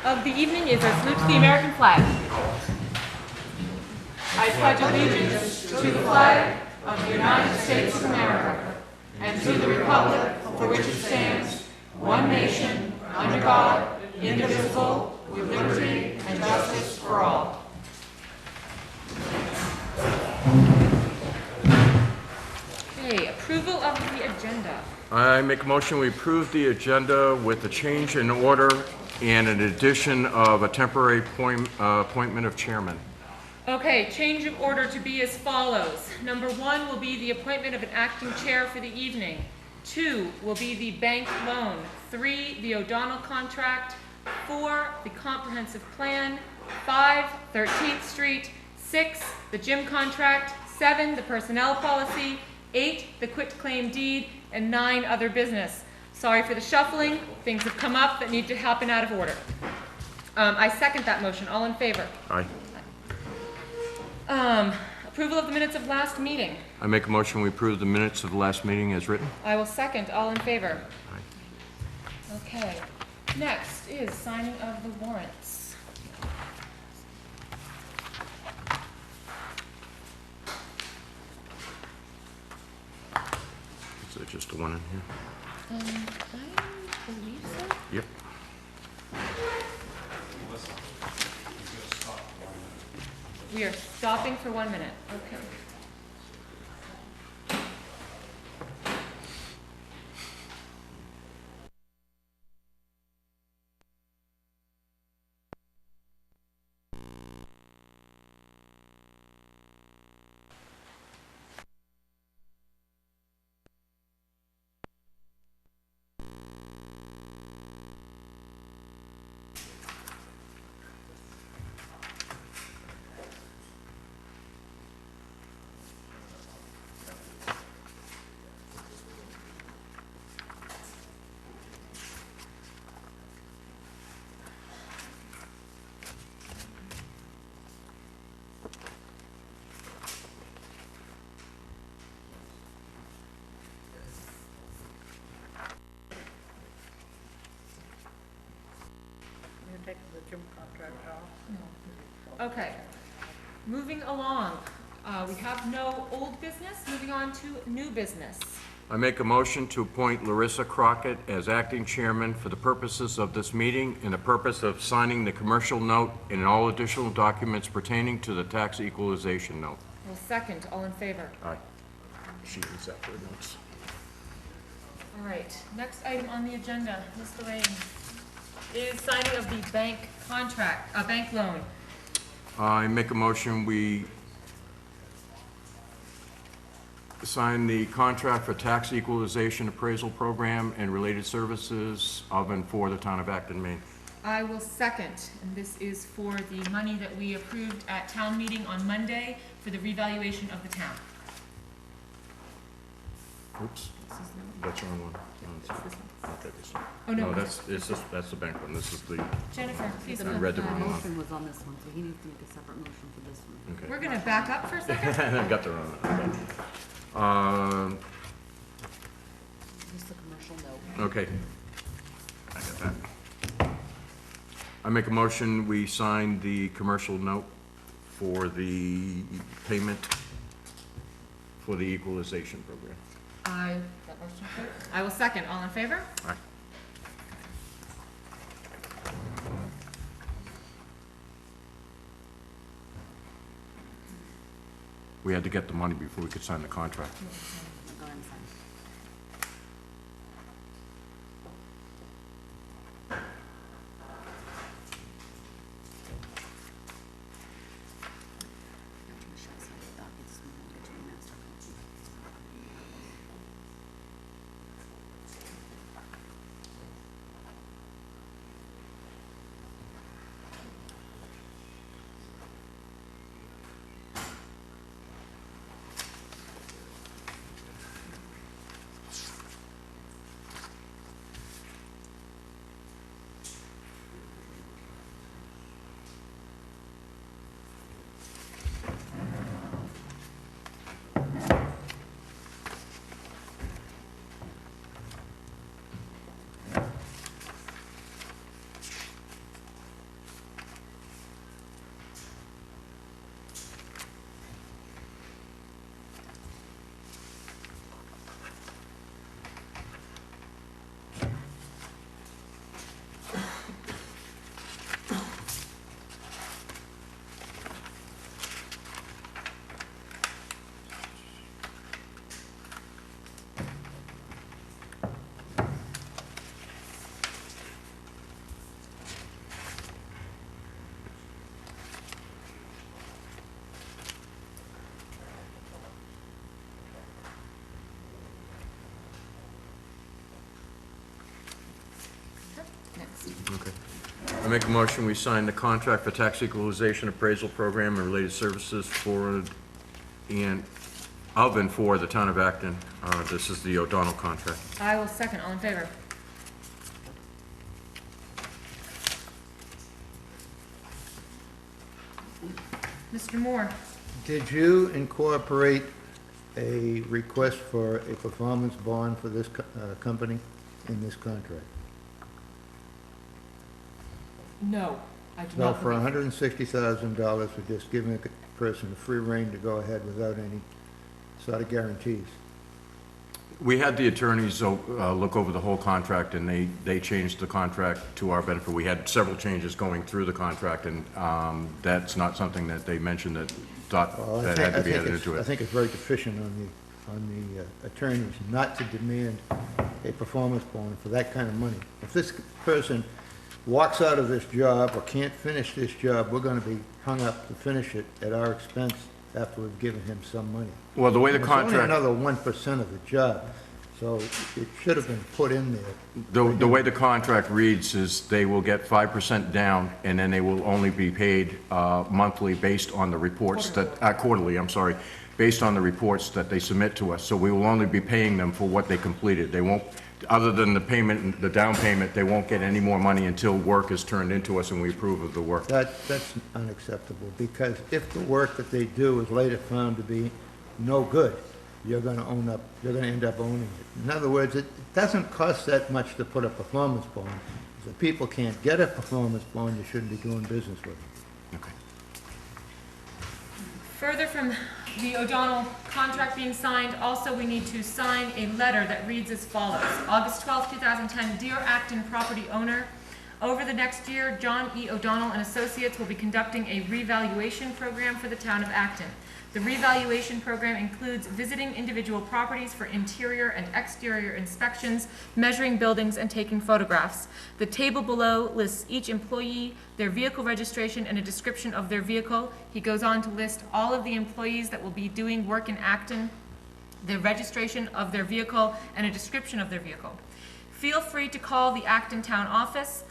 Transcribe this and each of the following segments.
of the evening is our salute to the American flag. I pledge allegiance to the flag of the United States of America and to the republic for which it stands, one nation, under God, indivisible, with liberty and justice for all. Okay, approval of the agenda. I make a motion we approve the agenda with a change in order and an addition of a temporary appointment of chairman. Okay, change of order to be as follows. Number 1 will be the appointment of an acting chair for the evening. 2 will be the bank loan. 3, the O'Donnell contract. 4, the comprehensive plan. 5, 13th Street. 6, the gym contract. 7, the personnel policy. 8, the quitclaim deed. And 9, other business. Sorry for the shuffling. Things have come up that need to happen out of order. I second that motion. All in favor? Aye. Approval of the minutes of last meeting. I make a motion we approve the minutes of the last meeting as written. I will second. All in favor? Aye. Okay. Next is signing of the warrants. Is there just the one in here? I believe so. Yep. We are stopping for 1 minute. Okay. Take the gym contract off. Okay. Moving along. We have no old business. Moving on to new business. I make a motion to appoint Larissa Crockett as acting chairman for the purposes of this meeting and the purpose of signing the commercial note and all additional documents pertaining to the tax equalization note. Well, second. All in favor? Aye. She is after the notes. All right. Next item on the agenda, Ms. Lorraine, is signing of the bank contract, bank loan. I make a motion we sign the contract for tax equalization appraisal program and related services of and for the town of Acton, Maine. I will second, and this is for the money that we approved at town meeting on Monday for the revaluation of the town. Oops, that's the wrong one. No, it's This one. okay, this one. Oh, no. No, that's the bank one. This is the, Jennifer, please. I read the wrong one. motion was on this one, so he needs to make a separate motion for this one. Okay. We're gonna back up for a second. I got the wrong one. Just the commercial note. Okay. I got that. I make a motion, we sign the commercial note for the payment for the equalization program. I will second. All in favor? Aye. We had to get the money before we could sign the contract. Go ahead and sign. make a motion, we sign the contract for tax equalization appraisal program and related services for and for the town of Acton. This is the O'Donnell contract. I will second. All in favor? Mr. Moore? Did you incorporate a request for a performance bond for this company in this contract? No, I do Well, not. for believe- $160,000, we're just giving a person free rein to go ahead without any sort of guarantees. We had the attorneys look over the whole contract, and they changed the contract to our benefit. We had several changes going through the contract, and that's not something that they mentioned that Well, that had to be added into I it. think it's very deficient on the attorneys not to demand a performance bond for that kind of money. If this person walks out of this job or can't finish this job, we're gonna be hung up to finish it at our expense after we've given him some money. Well, the way the It's only contract, another 1% of the job, so it should have been put in there. the way the contract reads is they will get 5% down, and then they will only be paid monthly based on the reports that, quarterly, I'm sorry, based on the reports that they submit to us. So we will only be paying them for what they completed. They won't, other than the payment, the down payment, they won't get any more money until work is turned into us and we approve of the work. That's unacceptable, because if the work that they do is later found to be no good, you're gonna end up owning it. In other words, it doesn't cost that much to put a performance bond. If people can't get a performance bond, you shouldn't be doing business with them. Okay. Further from the O'Donnell contract being signed, also we need to sign a letter that reads as follows. August 12th, 2010, Dear Acton property owner, over the next year, John E. O'Donnell and Associates will be conducting a revaluation program for the town of Acton. The revaluation program includes visiting individual properties for interior and exterior inspections, measuring buildings, and taking photographs. The table below lists each employee, their vehicle registration, and a description of their vehicle. He goes on to list all of the employees that will be doing work in Acton, the registration of their vehicle, and a description of their vehicle. Feel free to call the Acton Town Office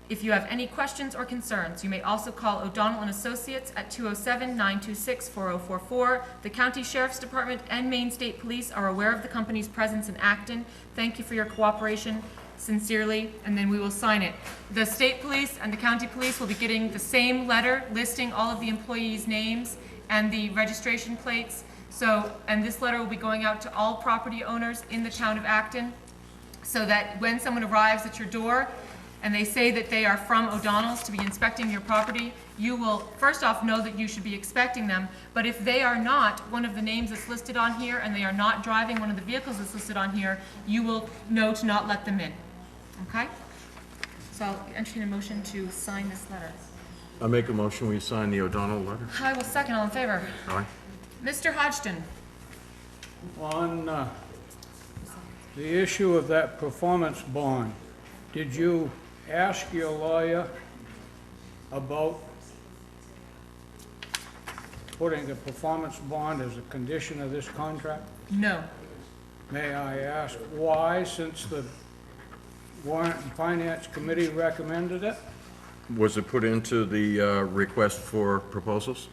if you have any questions or concerns. You may also call O'Donnell and Associates at 207-926-4044. The County Sheriff's Department and Maine State Police are aware of the company's presence in Acton. Thank you for your cooperation. Sincerely, and then we will sign it. The state police and the county police will be getting the same letter listing all of the employees' names and the registration plates. So, and this letter will be going out to all property owners in the town of Acton, so that when someone arrives at your door and they say that they are from O'Donnell's to be inspecting your property, you will first off know that you should be expecting them, but if they are not one of the names that's listed on here and they are not driving one of the vehicles that's listed on here, you will know to not let them in, okay? So I'll entertain a motion to sign this letter. I make a motion, we sign the O'Donnell letter. I will second. All in favor? Aye. Mr. Hodgson? On the issue of that performance bond, did you ask your lawyer about putting a performance bond as a condition of this contract? No. May I ask why, since the Warrant and Finance Committee recommended it? Was it put into the request for proposals?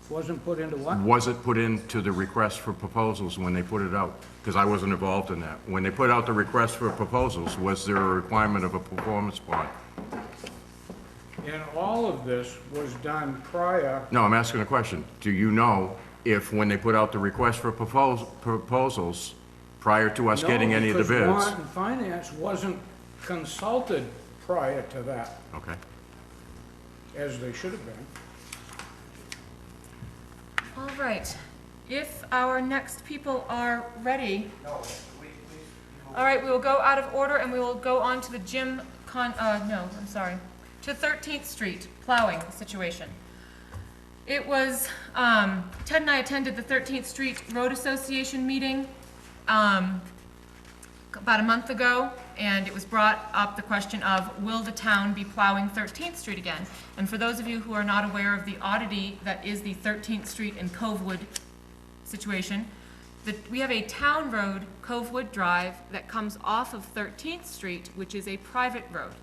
Wasn't put into what? Was it put into the request for proposals when they put it out? Because I wasn't involved in that. When they put out the request for proposals, was there a requirement of a performance bond? And all of this was done prior. No, I'm asking a question. Do you know if when they put out the request for proposals, prior to us getting any of the No, because bids? Warrant and Finance wasn't consulted prior to that, Okay. as they should have been. All right. If our next people are ready. All right, we will go out of order and we will go on to the to 13th Street plowing situation. It was, Ted and I attended the 13th Street Road Association meeting about a month ago, and it was brought up the question of, will the town be plowing 13th Street again? And for those of you who are not aware of the oddity that is the 13th Street and Covewood situation, we have a town road, Covewood Drive, that comes off of 13th Street, which is a private road.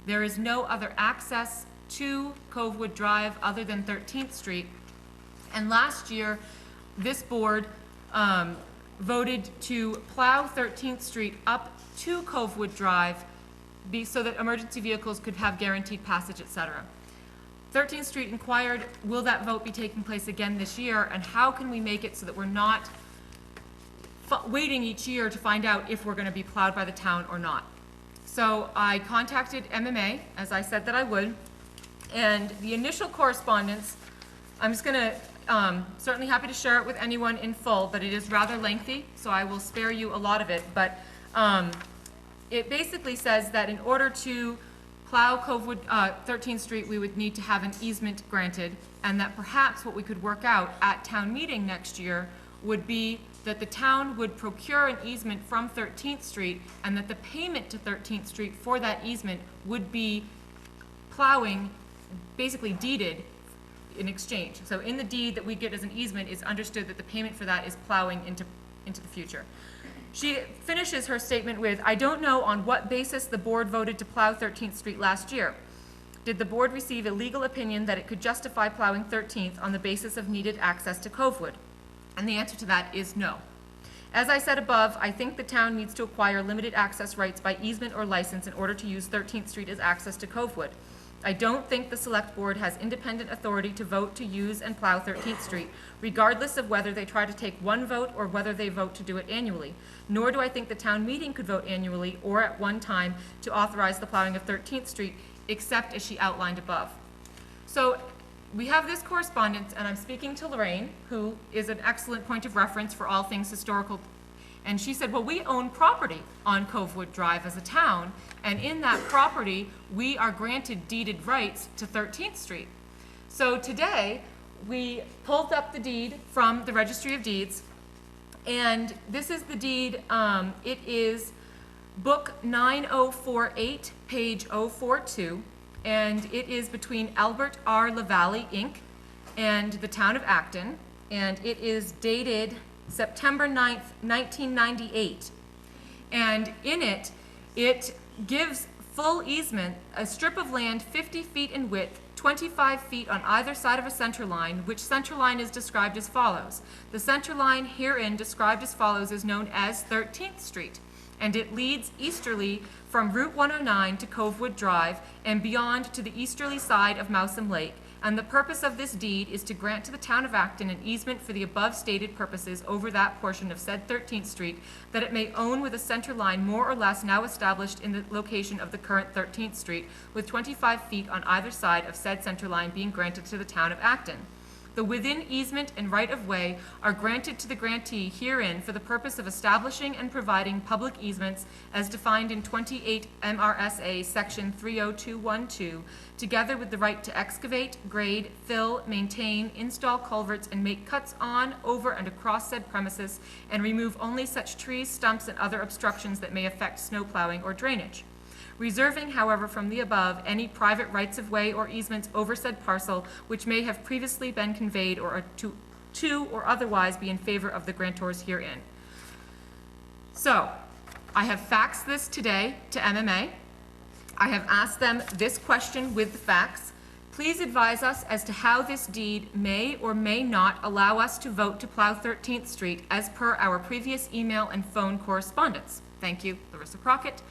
There is no other access to Covewood Drive other than 13th Street. And last year, this board voted to plow 13th Street up to Covewood Drive so that emergency vehicles could have guaranteed passage, etc. 13th Street inquired, will that vote be taking place again this year, and how can we make it so that we're not waiting each year to find out if we're going to be plowed by the town or not. So I contacted MMA, as I said that I would, and the initial correspondence, I'm just going to, certainly happy to share it with anyone in full, but it is rather lengthy, so I will spare you a lot of it. But it basically says that in order to plow Covewood 13th Street, we would need to have an easement granted, and that perhaps what we could work out at town meeting next year would be that the town would procure an easement from 13th Street, and that the payment to 13th Street for that easement would be plowing, basically deeded in exchange. So in the deed that we get as an easement is understood that the payment for that is plowing into the future. She finishes her statement with, I don't know on what basis the board voted to plow 13th Street last year. Did the board receive a legal opinion that it could justify plowing 13th on the basis of needed access to Covewood? And the answer to that is no. As I said above, I think the town needs to acquire limited access rights by easement or license in order to use 13th Street as access to Covewood. I don't think the select board has independent authority to vote to use and plow 13th Street, regardless of whether they try to take one vote or whether they vote to do it annually. Nor do I think the town meeting could vote annually or at one time to authorize the plowing of 13th Street, except as she outlined above. So we have this correspondence, and I'm speaking to Lorraine, who is an excellent point of reference for all things historical. And she said, well, we own property on Covewood Drive as a town, and in that property, we are granted deeded rights to 13th Street. So today, we pulled up the deed from the Registry of Deeds, and this is the deed. It is Book 9048, page 042, and it is between Albert R. LaValle, Inc., and the town of Acton, and it is dated September 9th, 1998. And in it, it gives full easement, a strip of land 50 feet in width, 25 feet on either side of a center line, which center line is described as follows. The center line herein described as follows is known as 13th Street, and it leads easterly from Route 109 to Covewood Drive and beyond to the easterly side of Mousom Lake. And the purpose of this deed is to grant to the town of Acton an easement for the above stated purposes over that portion of said 13th Street, that it may own with a center line more or less now established in the location of the current 13th Street, with 25 feet on either side of said center line being granted to the town of Acton. The within easement and right-of-way are granted to the grantee herein for the purpose of establishing and providing public easements as defined in 28 MRSA Section 30212, together with the right to excavate, grade, fill, maintain, install culverts, and make cuts on, over, and across said premises, and remove only such trees, stumps, and other obstructions that may affect snow plowing or drainage. Reserving, however, from the above, any private rights-of-way or easements over said parcel which may have previously been conveyed or to or otherwise be in favor of the grantors herein. So, I have faxed this today to MMA. I have asked them this question with the facts. Please advise us as to how this deed may or may not allow us to vote to plow 13th Street as per our previous email and phone correspondence. Thank you, Larissa Crockett.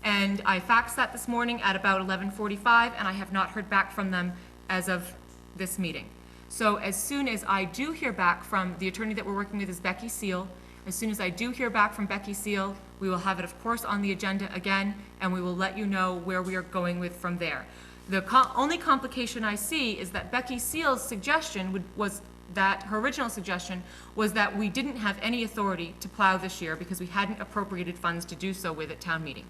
And I faxed that this morning at about 11:45, and I have not heard back from them as of this meeting. So as soon as I do hear back from the attorney that we're working with is Becky Seal, as soon as I do hear back from Becky Seal, we will have it, of course, on the agenda again, and we will let you know where we are going with from there. The only complication I see is that Becky Seal's suggestion was that her original suggestion was that we didn't have any authority to plow this year because we hadn't appropriated funds to do so with at town meeting.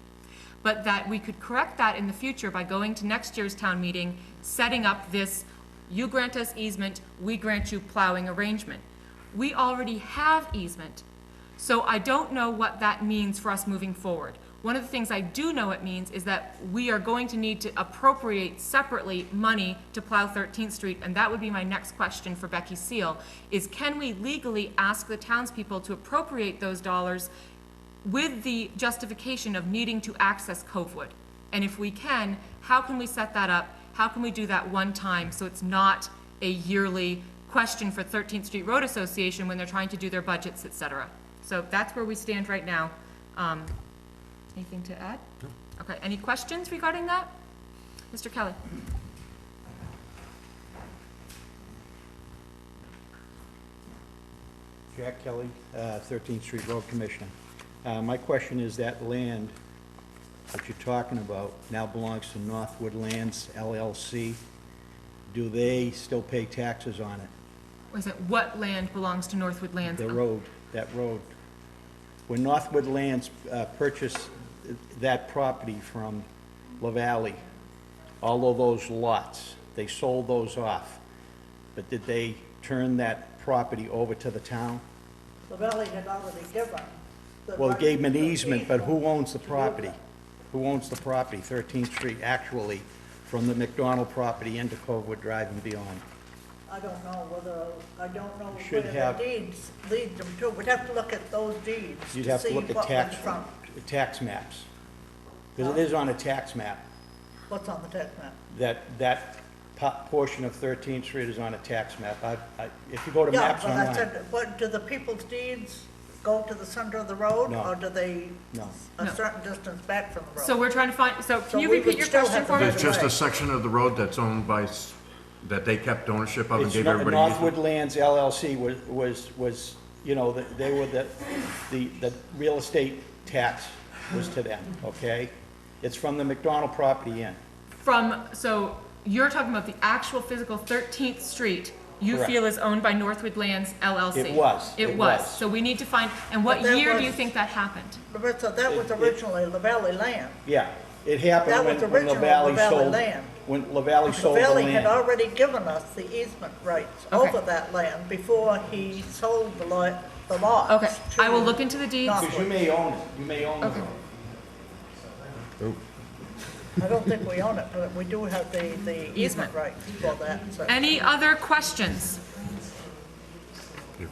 But that we could correct that in the future by going to next year's town meeting, setting up this, you grant us easement, we grant you plowing arrangement. We already have easement, so I don't know what that means for us moving forward. One of the things I do know it means is that we are going to need to appropriate separately money to plow 13th Street, and that would be my next question for Becky Seal, is can we legally ask the townspeople to appropriate those dollars with the justification of needing to access Covewood? And if we can, how can we set that up? How can we do that one time so it's not a yearly question for 13th Street Road Association when they're trying to do their budgets, et cetera? So that's where we stand right now. Anything to add? No. Okay, any questions regarding that? Mr. Kelly? Jack Kelly, 13th Street Road Commissioner. My question is, that land that you're talking about now belongs to Northwood Lands LLC. Do they still pay taxes on it? Was it what land belongs to Northwood Lands? The road, that road. When Northwood Lands purchased that property from LaValle, all of those lots, they sold those off. But did they turn that property over to the town? The valley had already given. Well, it gave them an easement, but who owns the property? Who owns the property, 13th Street, actually, from the McDonald property into Covewood Drive and beyond? I don't know Should where have- the deeds lead them to. We'd have to look at those deeds You'd to have to see look at what went from. tax maps. Because it is on a tax map. What's on the tax map? That portion of 13th Street is on a tax map. If you go to Yeah, maps but I online. said, what, do the people's deeds go to the center of the road? No. Or do they No. a No. certain distance back from the road? So we're trying to find, so So can you we repeat would your still question have for to me? There's just a section of the road that's owned by, that they kept ownership of and It's gave not- everybody Northwood easement? Lands LLC was, you know, they were the real estate tax was to them, okay? It's from the McDonald property in. So you're talking about the actual physical 13th Street you Correct. feel is owned by Northwood Lands LLC? It was. It It was. was. So we need to find, and what But that year do was- you think that happened? Larissa, that was originally LaValle land. Yeah, it happened That when was when original LaValle LaValle sold, land. when LaValle sold the LaValle had land. already given us the easement rights Okay. over that land before he sold the lots. Okay, I will to look into the deeds. Northwood. Because you may own it, you may own the Okay. road. I don't think we own it, but we do have the easement rights for that. So. Any other questions? If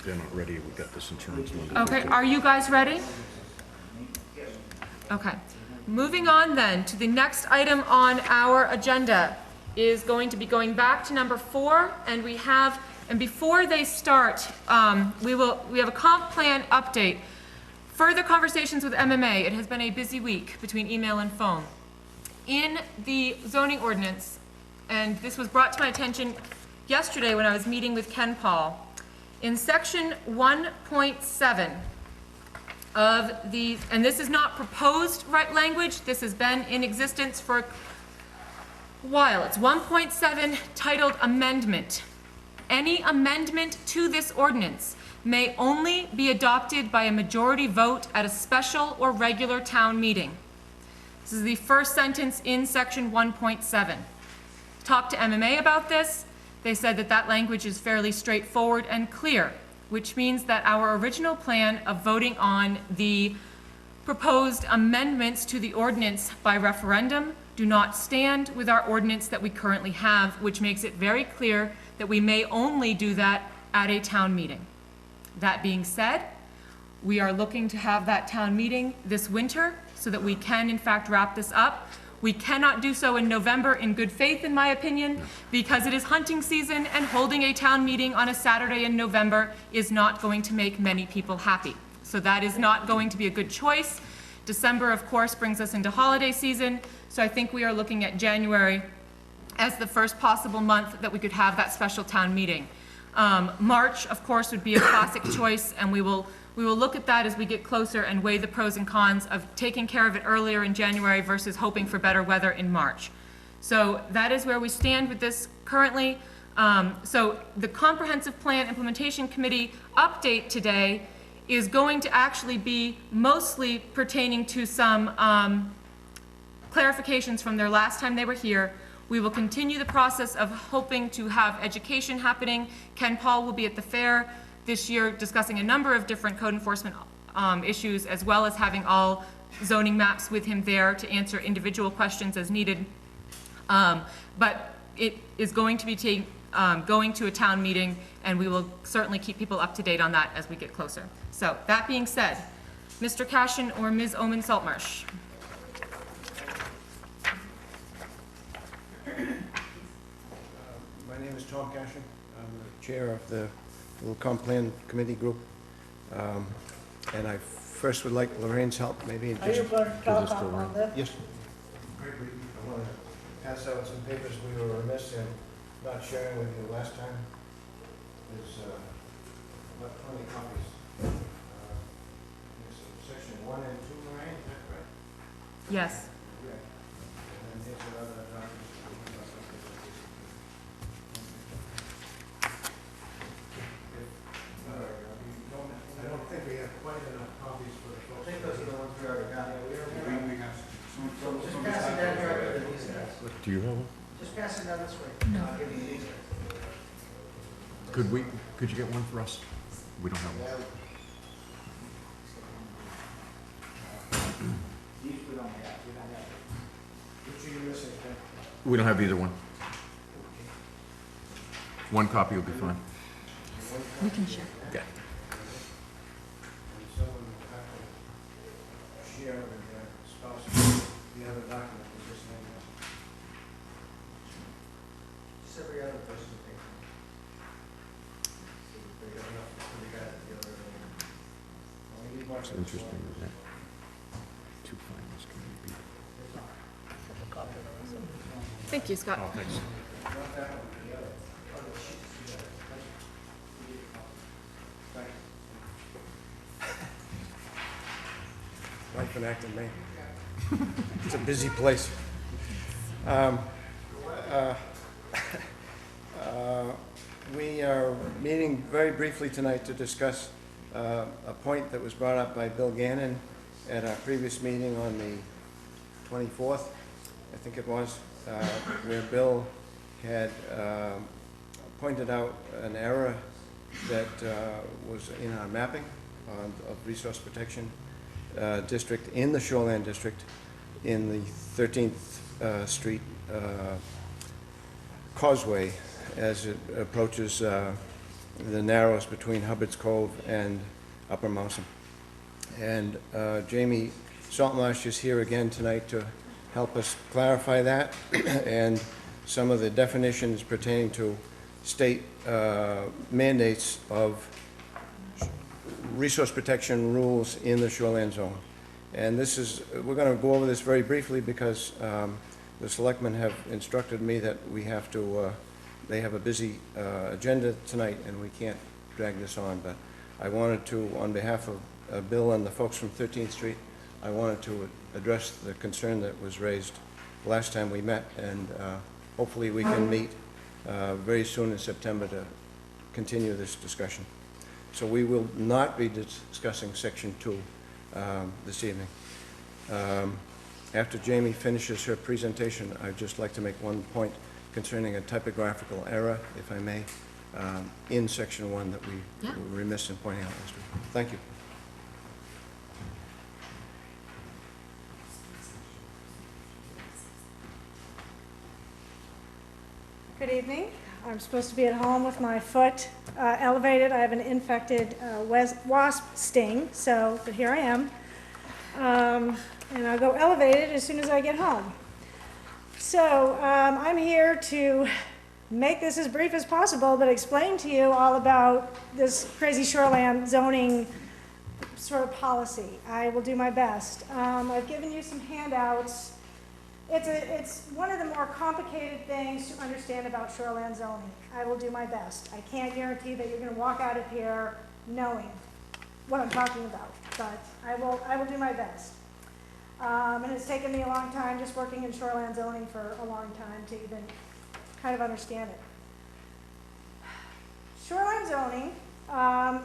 they're not ready, we got this insurance one. Okay, are you guys ready? Okay. Moving on then to the next item on our agenda is going to be going back to number 4, and before they start, we have a comp plan update. Further conversations with MMA. It has been a busy week between email and phone. In the zoning ordinance, and this was brought to my attention yesterday when I was meeting with Ken Paul, in section 1.7 of the, and this is not proposed language, this has been in existence for a while. It's 1.7 titled Amendment. Any amendment to this ordinance may only be adopted by a majority vote at a special or regular town meeting. This is the first sentence in section 1.7. Talked to MMA about this. They said that that language is fairly straightforward and clear, which means that our original plan of voting on the proposed amendments to the ordinance by referendum do not stand with our ordinance that we currently have, which makes it very clear that we may only do that at a town meeting. That being said, we are looking to have that town meeting this winter so that we can in fact wrap this up. We cannot do so in November in good faith, in my opinion, because it is hunting season and holding a town meeting on a Saturday in November is not going to make many people happy. So that is not going to be a good choice. December, of course, brings us into holiday season, so I think we are looking at January as the first possible month that we could have that special town meeting. March, of course, would be a classic choice, and we will look at that as we get closer and weigh the pros and cons of taking care of it earlier in January versus hoping for better weather in March. So that is where we stand with this currently. So the Comprehensive Plan Implementation Committee update today is going to actually be mostly pertaining to some clarifications from their last time they were here. We will continue the process of hoping to have education happening. Ken Paul will be at the fair this year discussing a number of different code enforcement issues, as well as having all zoning maps with him there to answer individual questions as needed. But it is going to be going to a town meeting, and we will certainly keep people up to date on that as we get closer. So that being said, Mr. Cashin or Ms. Omen Saltmarsh? name is Tom Cashin. I'm the chair of the little comp plan committee group. And I first would like Lorraine's help, maybe in Are you just... going to talk on this? Yes. Very briefly, I want to pass out some papers we were remiss in not sharing with you last time. There's about 20 copies. There's section 1 and 2, Lorraine, is that correct? Yes. Yeah. And then here's another document. I don't think we have quite enough copies for the folks. I think those are the ones we already got. Just pass it down here to these guys. Do you have one? Just pass it down this way. No. I'll give you these. Could you get one for us? We don't have one. These we don't have. Which are you missing, Ken? We don't have either one. One copy will be fine. We can share. Yeah. And someone will have to share with their spouse the other document is this name. Just every other person takes one. They got enough for the guy that the other day. Only need one It's for this interesting one. that two finals can be. Thank you, Scott. Oh, thanks. Not that one, the other. Other sheets, yeah. Thank you. Life in Acton, Maine. It's a busy place. We are meeting very briefly tonight to discuss a point that was brought up by Bill Gannon at our previous meeting on the 24th, I think it was, where Bill had pointed out an error that was in our mapping of resource protection district in the Shoreland District in the 13th Street causeway as it approaches the narrows between Hubbard's Cove and Upper Mousom. And Jamie Saltmarsh is here again tonight to help us clarify that and some of the definitions pertaining to state mandates of resource protection rules in the shoreline zone. And this is, we're going to go over this very briefly because the selectmen have instructed me that we have to, they have a busy agenda tonight and we can't drag this on. But I wanted to, on behalf of Bill and the folks from 13th Street, I wanted to address the concern that was raised last time we met, and hopefully we can meet very soon in September to continue this discussion. So we will not be discussing Section 2 this evening. After Jamie finishes her presentation, I'd just like to make one point concerning a typographical error, if I may, in Section 1 that we were remiss in pointing out last week. Thank you. Good evening. I'm supposed to be at home with my foot elevated. I have an infected wasp sting, but here I am. And I'll go elevated as soon as I get home. So I'm here to make this as brief as possible, but explain to you all about this crazy shoreline zoning sort of policy. I will do my best. I've given you some handouts. It's one of the more complicated things to understand about shoreline zoning. I will do my best. I can't guarantee that you're going to walk out of here knowing what I'm talking about, but I will do my best. And it's taken me a long time just working in shoreline zoning for a long time to even kind of understand it. Shoreline zoning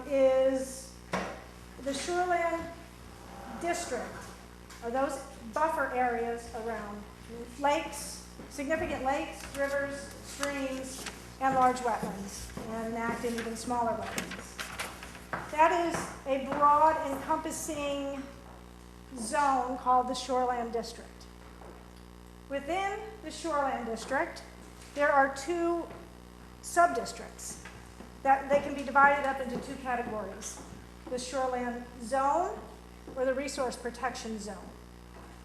is the Shoreland District, or those buffer areas around lakes, significant lakes, rivers, streams, and large wetlands, and enact in even smaller wetlands. That is a broad encompassing zone called the Shoreland District. Within the Shoreland District, there are two sub-districts that they can be divided up into two categories: the Shoreland Zone or the Resource Protection Zone.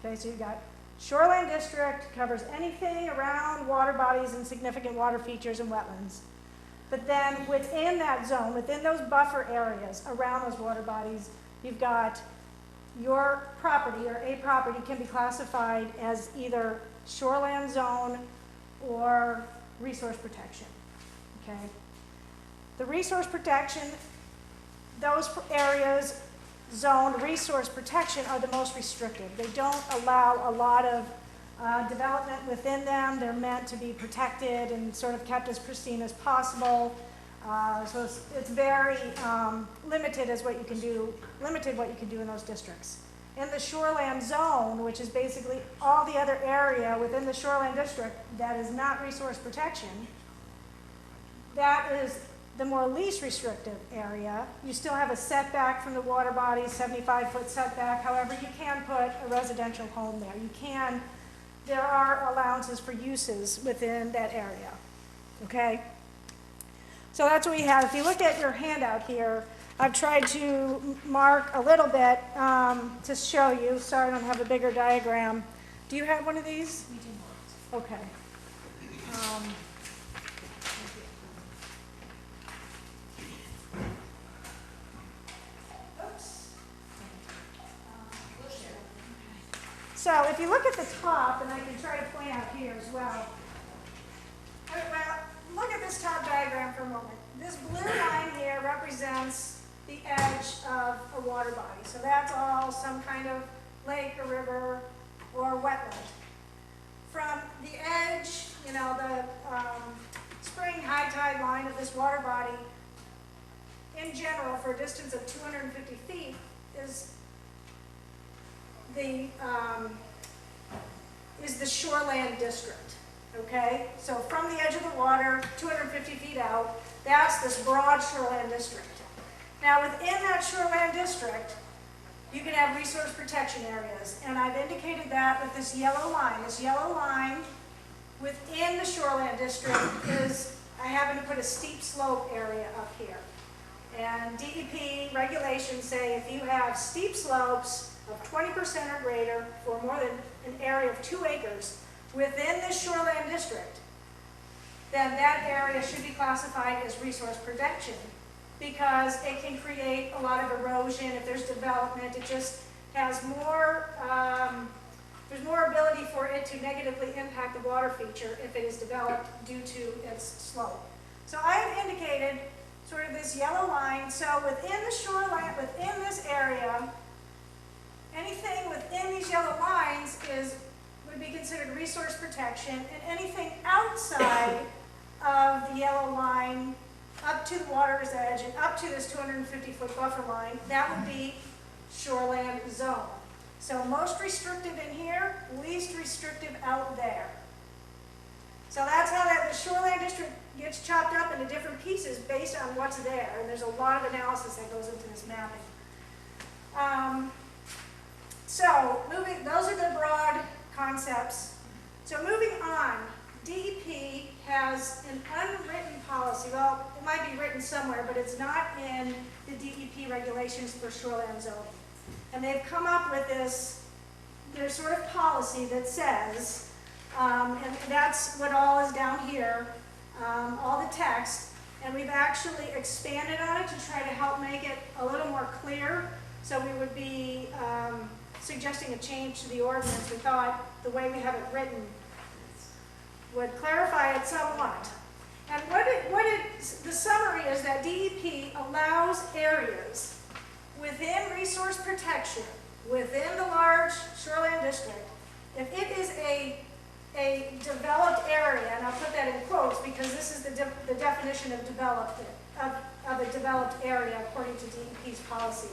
Okay, so you've got Shoreland District covers anything around water bodies and significant water features and wetlands. But then within that zone, within those buffer areas around those water bodies, you've got your property or a property can be classified as either shoreland zone or resource protection, okay? The resource protection, those areas zoned resource protection are the most restrictive. They don't allow a lot of development within them. They're meant to be protected and sort of kept as pristine as possible. So it's very limited as what you can do, limited what you can do in those districts. In the shoreland zone, which is basically all the other area within the shoreland district that is not resource protection, that is the more least restrictive area. You still have a setback from the water body, 75-foot setback. However, you can put a residential home there. You can, there are allowances for uses within that area, okay? So that's what we have. If you look at your handout here, I've tried to mark a little bit to show you. Sorry, I don't have a bigger diagram. Do you have one of these? We do not. Okay. So if you look at the top, and I can try to point out here as well. Well, look at this top diagram for a moment. This blue line here represents the edge of a water body. So that's all some kind of lake or river or wetland. From the edge, you know, the spring high tide line of this water body, in general, for a distance of 250 feet, is the Shoreland District, okay? So from the edge of the water, 250 feet out, that's this broad Shoreland District. Now within that Shoreland District, you can have resource protection areas, and I've indicated that with this yellow line. This yellow line within the Shoreland District is, I happen to put a steep slope area up here. And DEP regulations say if you have steep slopes of 20% or greater for more than an area of 2 acres within the Shoreland District, then that area should be classified as resource protection because it can create a lot of erosion. If there's development, it just has more, there's more ability for it to negatively impact the water feature if it is developed due to its slope. So I have indicated sort of this yellow line. So within the shoreline, within this area, anything within these yellow lines would be considered resource protection, and anything outside of the yellow line up to the water's edge and up to this 250-foot buffer line, that would be shoreland zone. So most restrictive in here, least restrictive out there. So that's how the Shoreland District gets chopped up into different pieces based on what's there, and there's a lot of analysis that goes into this mapping. So those are the broad concepts. So moving on, DEP has an unwritten policy. Well, it might be written somewhere, but it's not in the DEP regulations for shoreland zoning. And they've come up with their sort of policy that says, and that's what all is down here, all the text, and we've actually expanded on it to try to help make it a little more clear. So we would be suggesting a change to the ordinance. We thought the way we have it written would clarify it somewhat. And the summary is that DEP allows areas within resource protection, within the large shoreland district, if it is a developed area, and I'll put that in quotes because this is the definition of developed, of a developed area according to DEP's policy.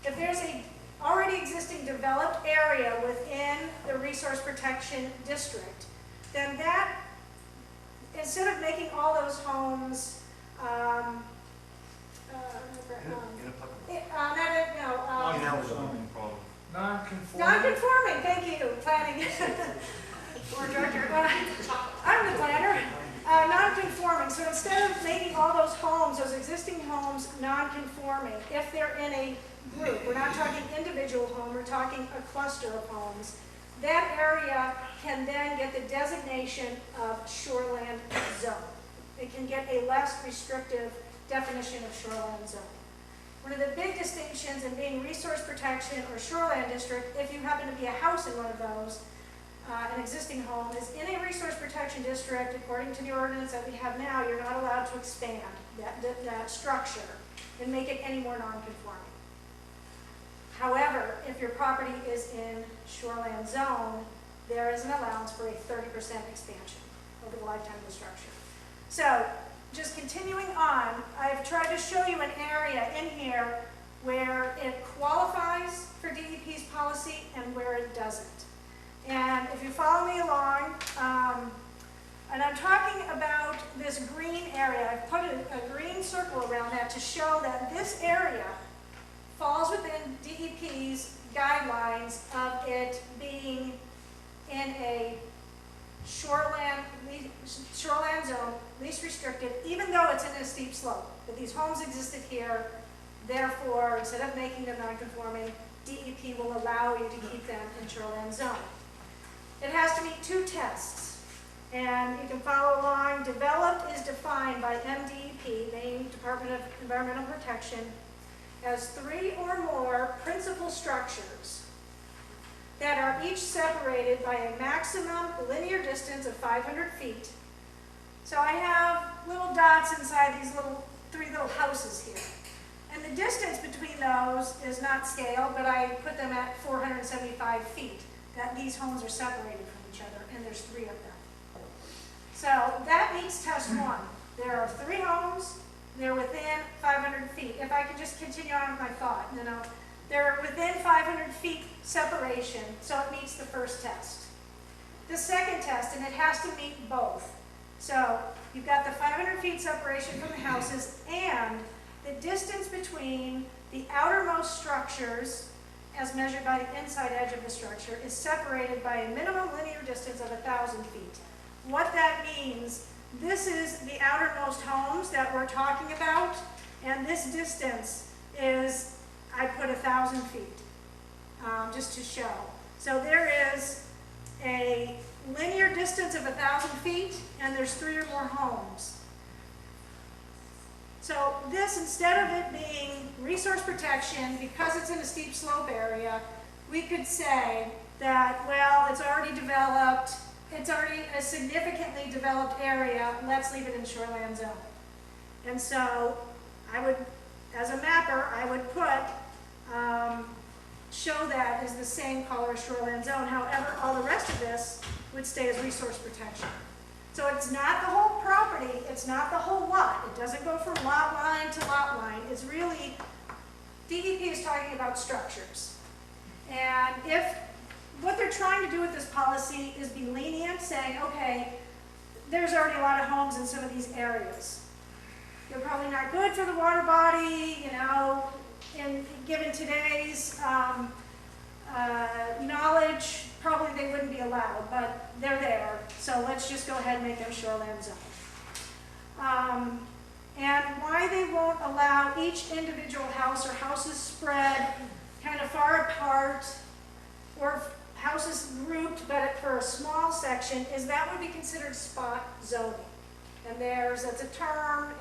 If there's a already existing developed area within the resource protection district, then that, instead of making all those homes non-conforming, thank you, planning or director, I'm the planner, non-conforming. So instead of making all those homes, those existing homes, non-conforming, if they're in a group, we're not talking individual home, we're talking a cluster of homes, that area can then get the designation of shoreland zone. It can get a less restrictive definition of shoreland zone. One of the big distinctions in being resource protection or shoreland district, if you happen to be a house in one of those, an existing home, is in a resource protection district, according to the ordinance that we have now, you're not allowed to expand that structure and make it any more non-conforming. However, if your property is in shoreland zone, there is an allowance for a 30% expansion over the lifetime of the structure. So, just continuing on, I've tried to show you an area in here where it qualifies for DEP's policy and where it doesn't. And if you follow me along, and I'm talking about this green area, I've put a green circle around that to show that this area falls within DEP's guidelines of it being in a shoreland zone, least restricted, even though it's in a steep slope. But these homes existed here, therefore, instead of making them non-conforming, DEP will allow you to keep them in shoreland zone. It has to meet two tests, and you can follow along. Developed is defined by MDEP, Maine Department of Environmental Protection, as 3 or more principal structures that are each separated by a maximum linear distance of 500 feet. So I have little dots inside these 3 little houses here. And the distance between those is not scaled, but I put them at 475 feet, that these homes are separated from each other, and there's 3 of them. So that meets test 1. There are 3 homes, they're within 500 feet. If I could just continue on with my thought, they're within 500 feet separation, so it meets the first test. The second test, and it has to meet both. So you've got the 500 feet separation from the houses, and the distance between the outermost structures, as measured by the inside edge of the structure, is separated by a minimum linear distance of 1,000 feet. What that means, this is the outermost homes that we're talking about, and this distance is, I put 1,000 feet, just to show. So there is a linear distance of 1,000 feet, and there's 3 or more homes. So this, instead of it being resource protection, because it's in a steep slope area, we could say that, well, it's already developed, it's already a significantly developed area, let's leave it in shoreland zone. And so I would, as a mapper, I would put, show that as the same color as shoreland zone. However, all the rest of this would stay as resource protection. So it's not the whole property, it's not the whole lot. It doesn't go from lot line to lot line. It's really, DEP is talking about structures. And if what they're trying to do with this policy is be lenient, saying, okay, there's already a lot of homes in some of these areas. They're probably not good for the water body, and given today's knowledge, probably they wouldn't be allowed, but they're there. So let's just go ahead and make them shoreland zone. And why they won't allow each individual house or houses spread kind of far apart, or houses grouped but for a small section, is that would be considered spot zoning. And that's a term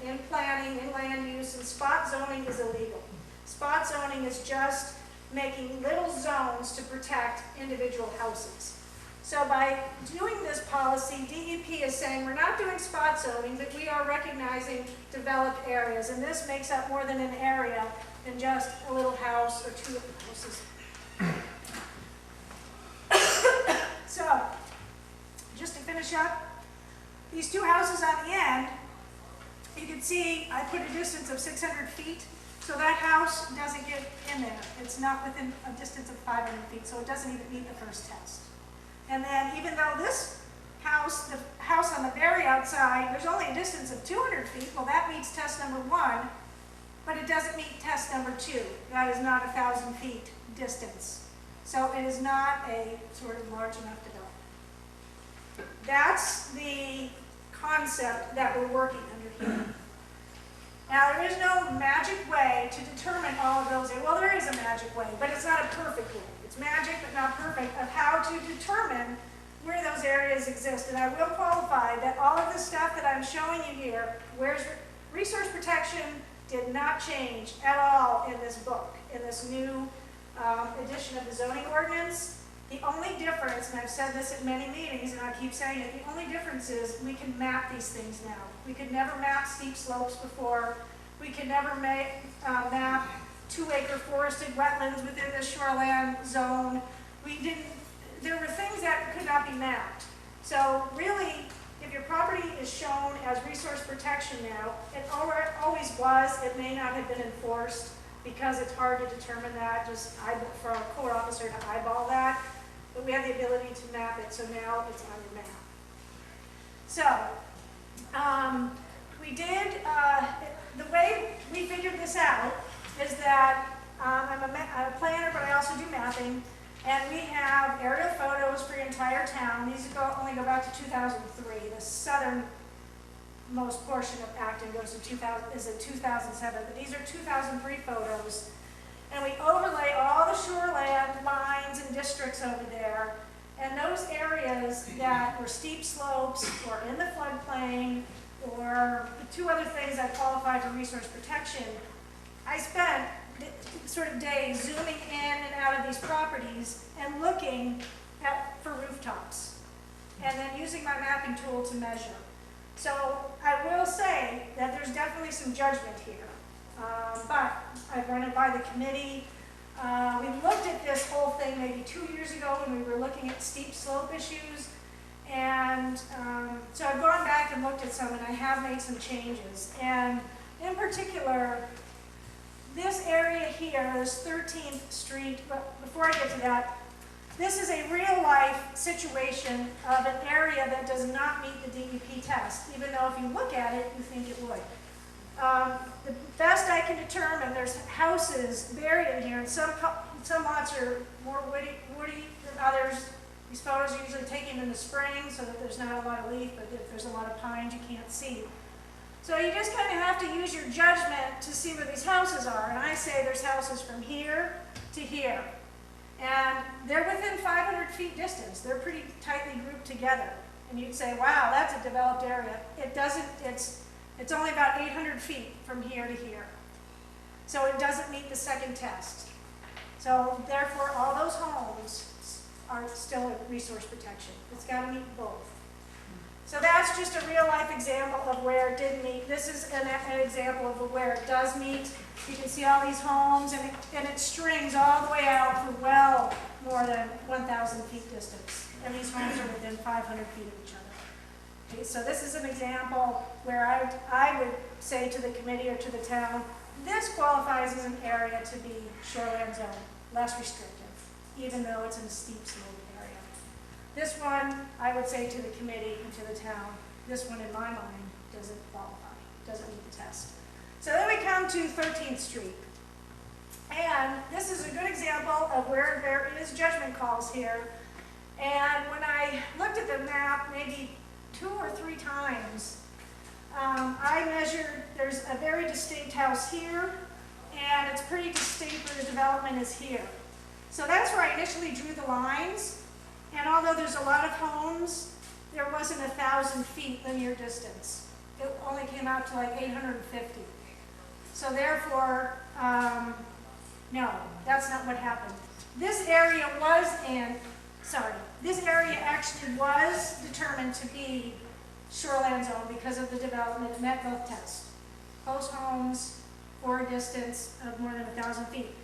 in planning, in land use, and spot zoning is illegal. Spot zoning is just making little zones to protect individual houses. So by doing this policy, DEP is saying we're not doing spot zoning, but we are recognizing developed areas. And this makes up more than an area than just a little house or 2 houses. So, just to finish up, these 2 houses on the end, you can see I put a distance of 600 feet. So that house doesn't get in there. It's not within a distance of 500 feet, so it doesn't even meet the first test. And then even though this house, the house on the very outside, there's only a distance of 200 feet, well, that meets test number 1, but it doesn't meet test number 2. That is not 1,000 feet distance. So it is not a sort of large enough development. That's the concept that we're working under here. Now, there is no magic way to determine all of those, well, there is a magic way, but it's not a perfect way. It's magic, but not perfect, of how to determine where those areas exist. And I will qualify that all of the stuff that I'm showing you here, where's resource protection, did not change at all in this book, in this new edition of the zoning ordinance. The only difference, and I've said this at many meetings, and I keep saying it, the only difference is we can map these things now. We could never map steep slopes before. We could never map 2-acre forested wetlands within the shoreland zone. There were things that could not be mapped. So really, if your property is shown as resource protection now, it always was, it may not have been enforced because it's hard to determine that, just for a code officer to eyeball that. But we have the ability to map it, so now it's on your map. So, the way we figured this out is that I'm a planner, but I also do mapping, and we have aerial photos for your entire town. These only go back to 2003. The southernmost portion of Acton goes to 2007, but these are 2003 photos. And we overlay all the shoreland lines and districts over there. And those areas that were steep slopes or in the floodplain or the two other things that qualify for resource protection, I spent sort of days zooming in and out of these properties and looking for rooftops. And then using my mapping tool to measure. So I will say that there's definitely some judgment here. But I've run it by the committee. We looked at this whole thing maybe 2 years ago when we were looking at steep slope issues. And so I've gone back and looked at some, and I have made some changes. And in particular, this area here, this 13th Street, but before I get to that, this is a real-life situation of an area that does not meet the DEP test, even though if you look at it, you think it would. The best I can determine, there's houses buried in here, and some lots are more woody than others. These photos are usually taken in the spring so that there's not a lot of leaf, but if there's a lot of pines, you can't see. So you just kind of have to use your judgment to see where these houses are. And I say there's houses from here to here. And they're within 500 feet distance. They're pretty tightly grouped together. And you'd say, wow, that's a developed area. It doesn't, it's only about 800 feet from here to here. So it doesn't meet the second test. So therefore, all those homes are still a resource protection. It's got to meet both. So that's just a real life example of where it didn't meet. This is an example of where it does meet. You can see all these homes, and it strings all the way out for well more than 1,000 feet distance. And these homes are within 500 feet of each other. Okay, so this is an example where I would say to the committee or to the town, this qualifies as an area to be shoreline zone, less restrictive, even though it's in a steep slope area. This one, I would say to the committee and to the town, this one in my mind doesn't qualify, doesn't meet the test. So then we come to 13th Street. And this is a good example of where there is judgment calls here. And when I looked at the map maybe 2 or 3 times, I measured, there's a very distinct house here, and it's pretty distinct where the development is here. So that's where I initially drew the lines. And although there's a lot of homes, there wasn't 1,000 feet linear distance. It only came out to like 850. So therefore, no, that's not what happened. This area this area actually was determined to be shoreline zone because of the development. It met both tests. Close homes or a distance of more than 1,000 feet.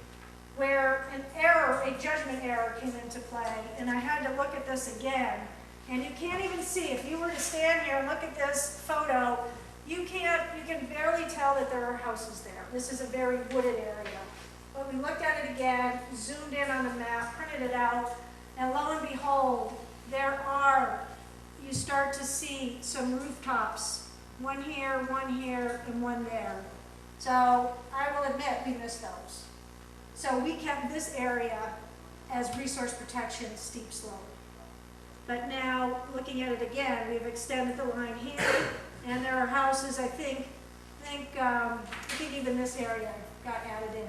Where a judgment error came into play, and I had to look at this again. And you can't even see, if you were to stand here and look at this photo, you can barely tell that there are houses there. This is a very wooded area. But we looked at it again, zoomed in on the map, printed it out, and lo and behold, you start to see some rooftops, one here, and one there. So I will admit we missed those. So we kept this area as resource protection steep slope. But now, looking at it again, we've extended the line here, and there are houses, I think I think even this area got added in.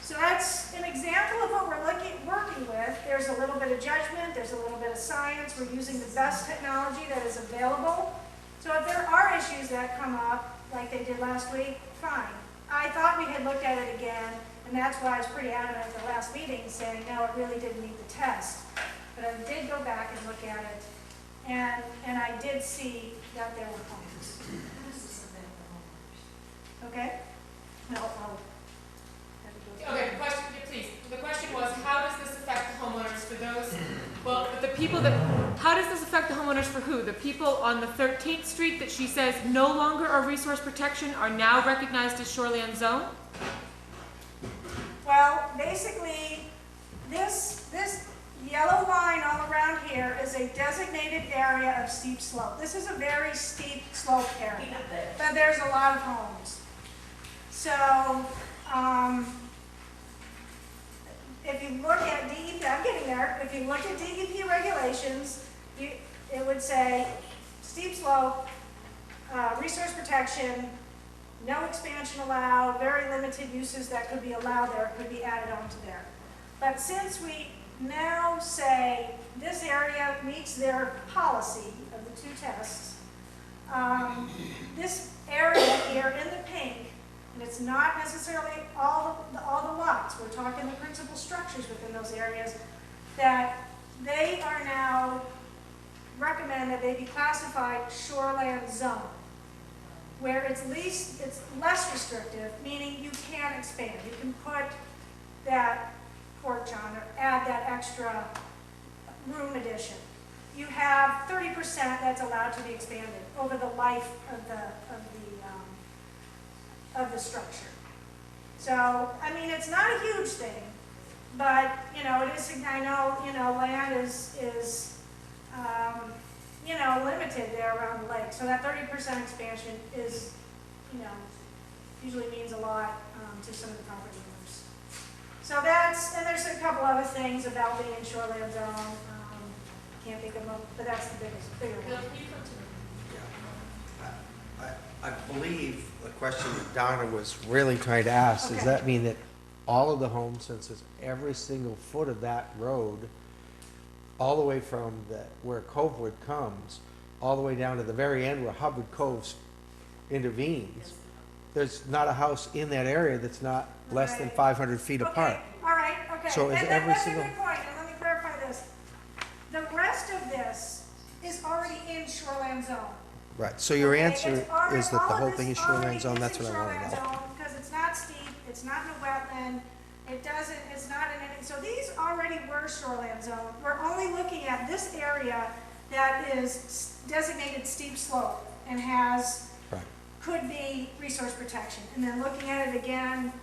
So that's an example of what we're working with. There's a little bit of judgment, there's a little bit of science. We're using the best technology that is available. So if there are issues that come up, like they did last week, fine. I thought we had looked at it again, and that's why I was pretty adamant at the last meeting, saying, no, it really didn't meet the test. But I did go back and look at it, and I did see that there were homes. Okay? No, I'll have to go. Okay, question, please. The question was, how does this affect the homeowners for those, well, the people that, how does this affect the homeowners for who? The people on the 13th Street that she says no longer are resource protection are now recognized as shoreline zone? Well, basically, this yellow line all around here is a designated area of steep slope. This is a very steep slope area, but there's a lot of homes. So, if you look at DEP, I'm getting there, if you look at DEP regulations, it would say steep slope, resource protection, no expansion allowed, very limited uses that could be allowed there, could be added onto there. But since we now say this area meets their policy of the two tests, this area here in the pink, and it's not necessarily all the lots, we're talking the principal structures within those areas, that they are now recommend that they be classified shoreland zone, where it's less restrictive, meaning you can expand. You can put that porch on or add that extra room addition. You have 30% that's allowed to be expanded over the life of the structure. So, I mean, it's not a huge thing, but, you know, it is, I know, you know, land is you know, limited there around the lake. So that 30% expansion is, you know, usually means a lot to some of the property owners. So that's, and there's a couple other things about being in shoreland zone. Can't think of them, but that's the bigger one. I believe the question that Donna was really trying to ask, does Okay. that mean that all of the homes, since it's every single foot of that road, all the way from where Covewood comes, all the way down to the very end where Hubbard Cove intervenes, there's not a house in that area that's not less than 500 feet apart. Okay, all right, okay. So is And every that's single- a good point, and let me clarify this. The rest of this is already in shoreland zone. Right, so your Okay, answer it's already- is that the all of whole this thing is already shoreline zone, is that's in what I want to shoreline know. zone, because it's not steep, it's not in a wetland, it's not in any, so these already were shoreline zone. We're only looking at this area that is designated steep slope and Right. could be resource protection. And then looking at it again,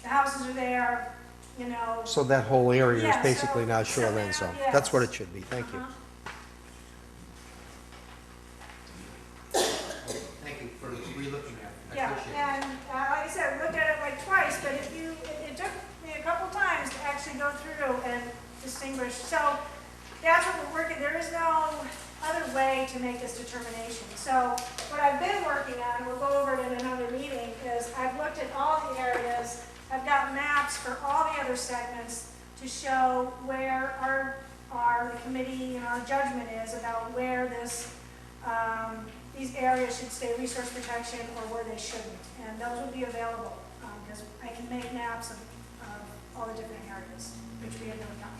the houses are there, you know. So that whole area Yeah, is basically so- now so shoreline now, zone. yes. That's what it should be, thank you. Uh-huh. Thank you for re-looking at it, Yeah, and like I said, I looked at it like twice, but it took me a couple times to actually go through and distinguish. So that's what we're working, there is no other way to make this determination. So what I've been working on, we'll go over it in another meeting, is I've looked at all the areas, I've got maps for all the other segments to show where the committee and our judgment is about where these areas should stay resource protection or where they shouldn't. And those will be available, because I can make maps of all the different areas, which we have never done.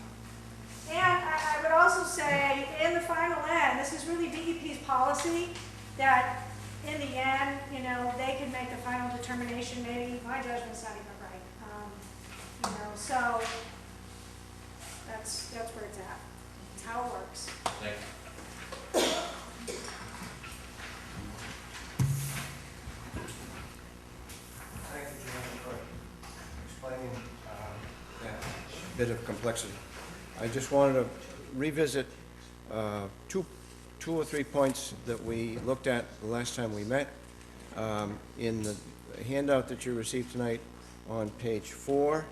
And I would also say, in the final end, this is really DEP's policy, that in the end, you know, they can make the final determination. Maybe my judgment's not even right. You know, so that's where it's at. It's how it works. Thank Thank you, John, for explaining that bit of complexity. I just wanted to revisit two or three points that we looked at the last time we met. In the handout that you received tonight on page 4,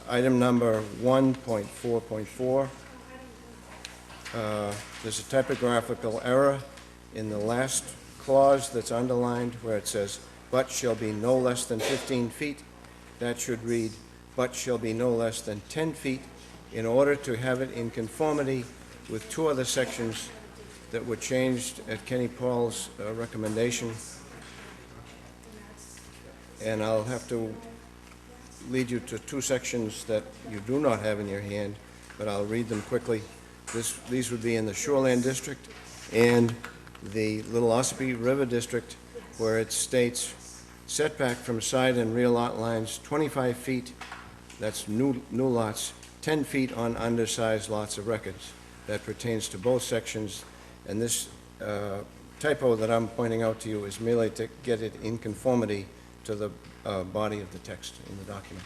item number 1.4.4, there's a typographical error in the last clause that's underlined where it says, "but shall be no less than 15 feet," that should read, "but shall be no less than 10 feet," in order to have it in conformity with two other sections that were changed at Kenny Paul's recommendation. And I'll have to lead you to two sections that you do not have in your hand, but I'll read them quickly. These would be in the Shoreland District and the Little Ossipee River District, where it states setback from side and rear lot lines 25 feet, that's new lots, 10 feet on undersized lots of records. That pertains to both sections, and this typo that I'm pointing out to you is merely to get it in conformity to the body of the text in the document.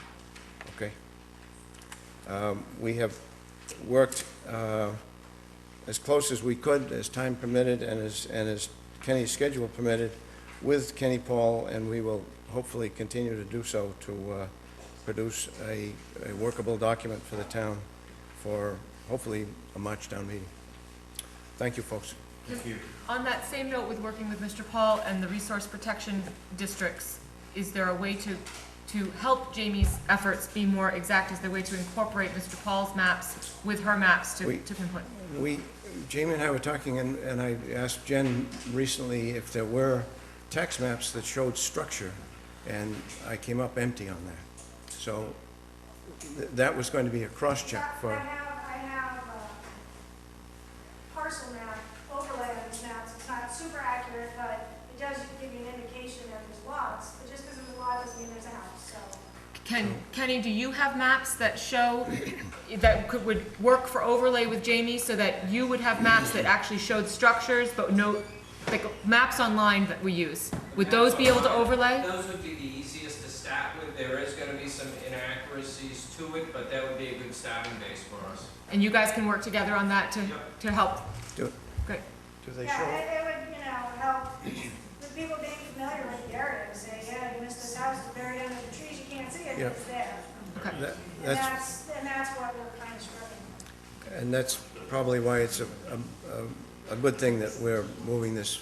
Okay? We have worked as close as we could, as time permitted, and as Kenny's schedule permitted, with Kenny Paul, and we will hopefully continue to do so to produce a workable document for the town for hopefully a March town meeting. Thank you, folks. On that same note, with working with Mr. Paul and the resource protection districts, is there a way to help Jamie's efforts be more exact? Is there a way to incorporate Mr. Paul's maps with her maps to pinpoint? Jamie and I were talking, and I asked Jen recently if there were tax maps that showed structure, and I came up empty on that. So that was going to be a cross-check for... I have a parcel map, overlay on these maps. It's not super accurate, but it does give you an indication that there's lots. But just because there's a lot doesn't mean there's a house, so. Kenny, do you have maps that show, that would work for overlay with Jamie, so that you would have maps that actually showed structures, but no, like maps online that we use? Would those be able to overlay? Those would be the easiest to start with. There is going to be some inaccuracies to it, but that would be a good starting base for us. And you guys can work together on that to help? Do it. Great. It would, help the people being familiar with the area to say, yeah, you missed this house, it's buried under the trees, you can't see it, Yeah. it's there. Okay. And that's what we're kind of struggling with. And that's probably why it's a good thing that we're moving this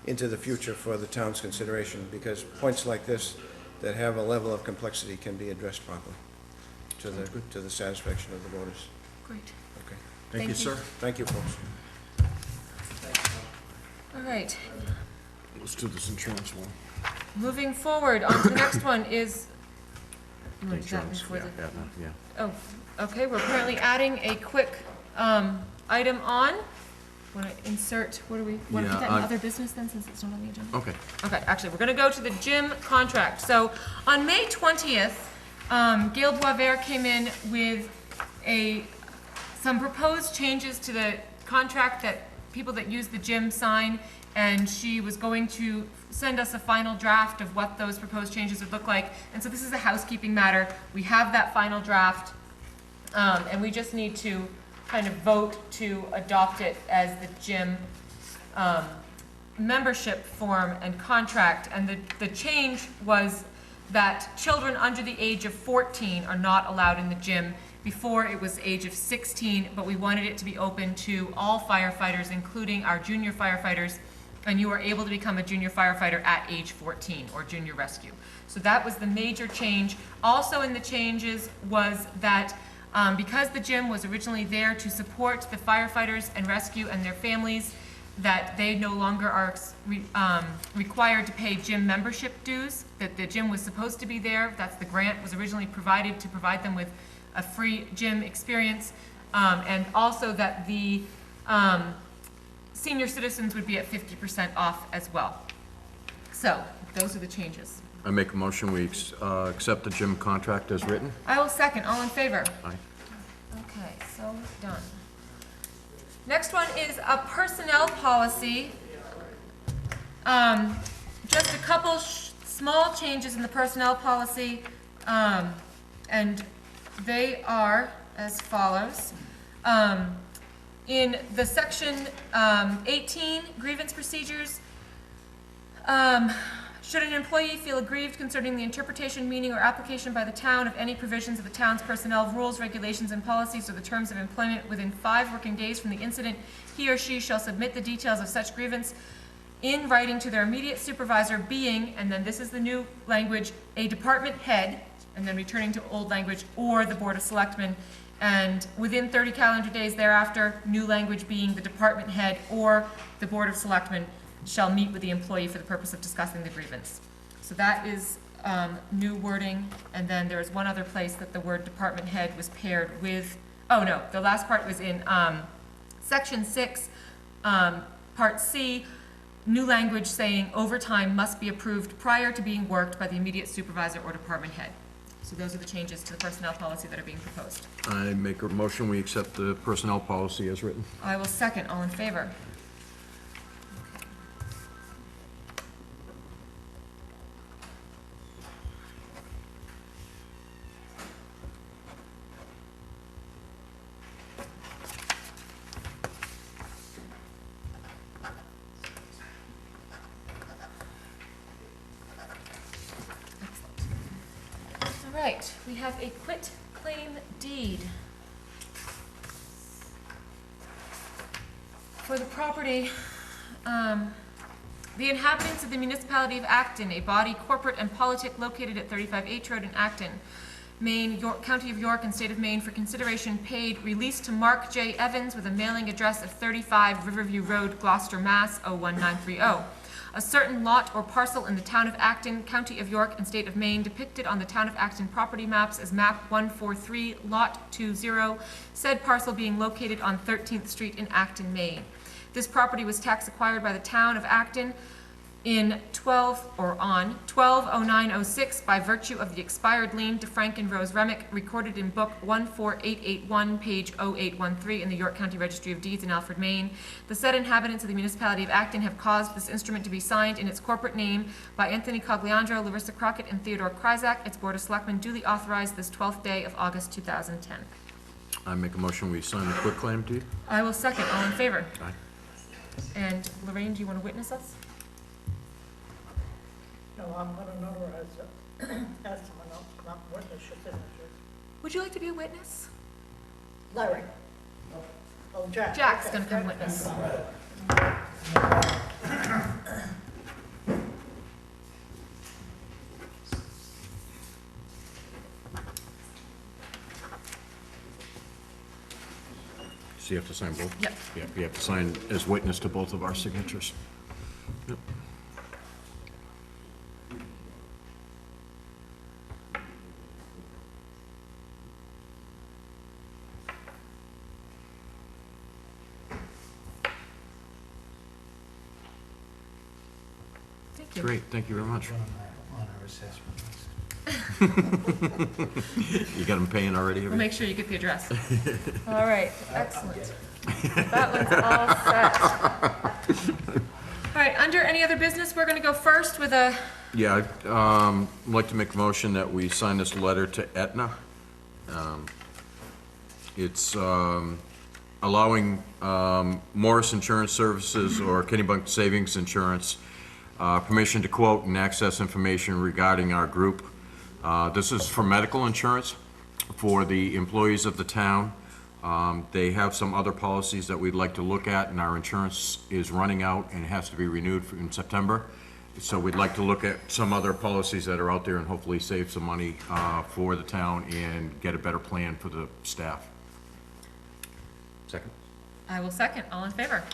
into the future for the town's consideration, because points like this that have a level of complexity can be addressed properly to the satisfaction of the voters. Great. Okay. Thank you, sir. Thank you, folks. All right. Let's do this insurance one. Moving forward, on to the next one is, you want to do that Insurance, before yeah, the- yeah. Oh, okay, we're currently adding a quick item on. Want to insert, what to put that in other business then, since it's not on the agenda? Okay. Okay, actually, we're gonna go to the gym contract. So, on May 20th, Gail Boisvert came in with some proposed changes to the contract that people that use the gym sign, and she was going to send us a final draft of what those proposed changes would look like. And so this is a housekeeping matter. We have that final draft, and we just need to kind of vote to adopt it as the gym membership form and contract. And the change was that children under the age of 14 are not allowed in the gym. Before, it was age of 16, but we wanted it to be open to all firefighters, including our junior firefighters, and you are able to become a junior firefighter at age 14, or junior rescue. So that was the major change. Also in the changes was that because the gym was originally there to support the firefighters and rescue and their families, that they no longer are required to pay gym membership dues, that the gym was supposed to be there. That's the grant was originally provided to provide them with a free gym experience, and also that the senior citizens would be at 50% off as well. So, those are the changes. I make a motion, we accept the gym contract as written. I will second. All in favor? Aye. Okay, so done. Next one is a personnel policy. Just a couple small changes in the personnel policy, and they are as follows. In the section 18, grievance procedures, should an employee feel aggrieved concerning the interpretation, meaning, or application by the town of any provisions of the town's personnel rules, regulations, and policies, or the terms of employment within 5 working days from the incident, he or she shall submit the details of such grievance in writing to their immediate supervisor being, and then this is the new language, a department head, and then returning to old language, or the Board of Selectmen, and within 30 calendar days thereafter, new language being the department head or the Board of Selectmen shall meet with the employee for the purpose of discussing the grievance. So that is new wording, and then there is one other place that the word department head was paired with, oh no, the last part was in section 6, part C, new language saying overtime must be approved prior to being worked by the immediate supervisor or department head. So those are the changes to the personnel policy that are being proposed. I make a motion, we accept the personnel policy as written. I will second. All in favor? All right, we have a quit claim deed for the property, the inhabitants of the municipality of Acton, a body corporate and politic located at 35 H Road in Acton, Maine, York, County of York and State of Maine, for consideration paid, released to Mark J. Evans with a mailing address of 35 Riverview Road, Gloucester, Mass. 01930. A certain lot or parcel in the town of Acton, County of York and State of Maine, depicted on the town of Acton property maps as map 143, lot 20, said parcel being located on 13th Street in Acton, Maine. This property was tax acquired by the town of Acton in 120906 by virtue of the expired lien to Frank and Rose Remick, recorded in book 14881, page 0813 in the York County Registry of Deeds in Alfred, Maine. The said inhabitants of the municipality of Acton have caused this instrument to be signed in its corporate name by Anthony Cogliandro, Larissa Crockett, and Theodore Kryzak. Its Board of Selectmen duly authorized this 12th day of August 2010. I make a motion, we sign the quitclaim deed. I will second. All in favor? Aye. And Lorraine, do you want to witness us? No, I'm gonna notarize it. Ask someone else to come up and witness your signature. Would you like to be a witness? Larry. Oh, Jack. Jack's Okay, gonna come Jack. witness. So you have to sign both? Yep. Yeah, you have to sign as witness to both of our signatures. Yep. Thank you. Great, thank you very much. On our assessment list. You got them paying already? We'll make sure you get the address. All right, excellent. That one's all set. All right, under any other business, we're gonna go first with a, Yeah, I'd like to make a motion that we sign this letter to Aetna. It's allowing Morris Insurance Services or Kennebunk Savings Insurance permission to quote and access information regarding our group. This is for medical insurance for the employees of the town. They have some other policies that we'd like to look at, and our insurance is running out and has to be renewed in September. So we'd like to look at some other policies that are out there and hopefully save some money for the town and get a better plan for the staff. Second? I will second. All in favor?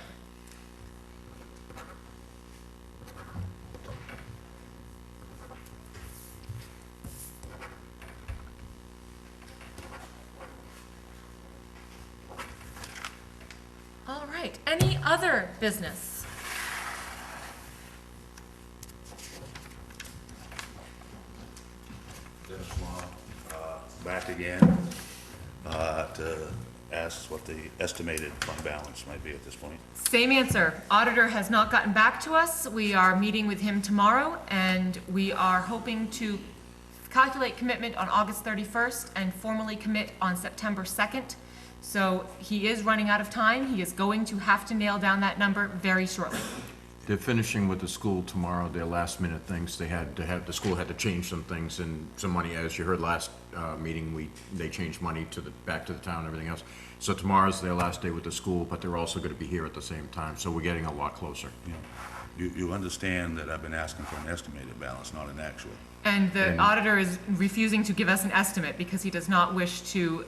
All right, any other business? Dennis Long, back again, to ask what the estimated fund balance might be at this point. Same answer. Auditor has not gotten back to us. We are meeting with him tomorrow, and we are hoping to calculate commitment on August 31st and formally commit on September 2nd. So he is running out of time. He is going to have to nail down that number very shortly. They're finishing with the school tomorrow, their last minute things. They had to have, the school had to change some things and some money, as you heard last meeting, they changed money to back to the town and everything else. So tomorrow's their last day with the school, but they're also gonna be here at the same time, so we're getting a lot closer. Yeah. You understand that I've been asking for an estimated balance, not an actual. And the auditor is refusing to give us an estimate because he does not wish to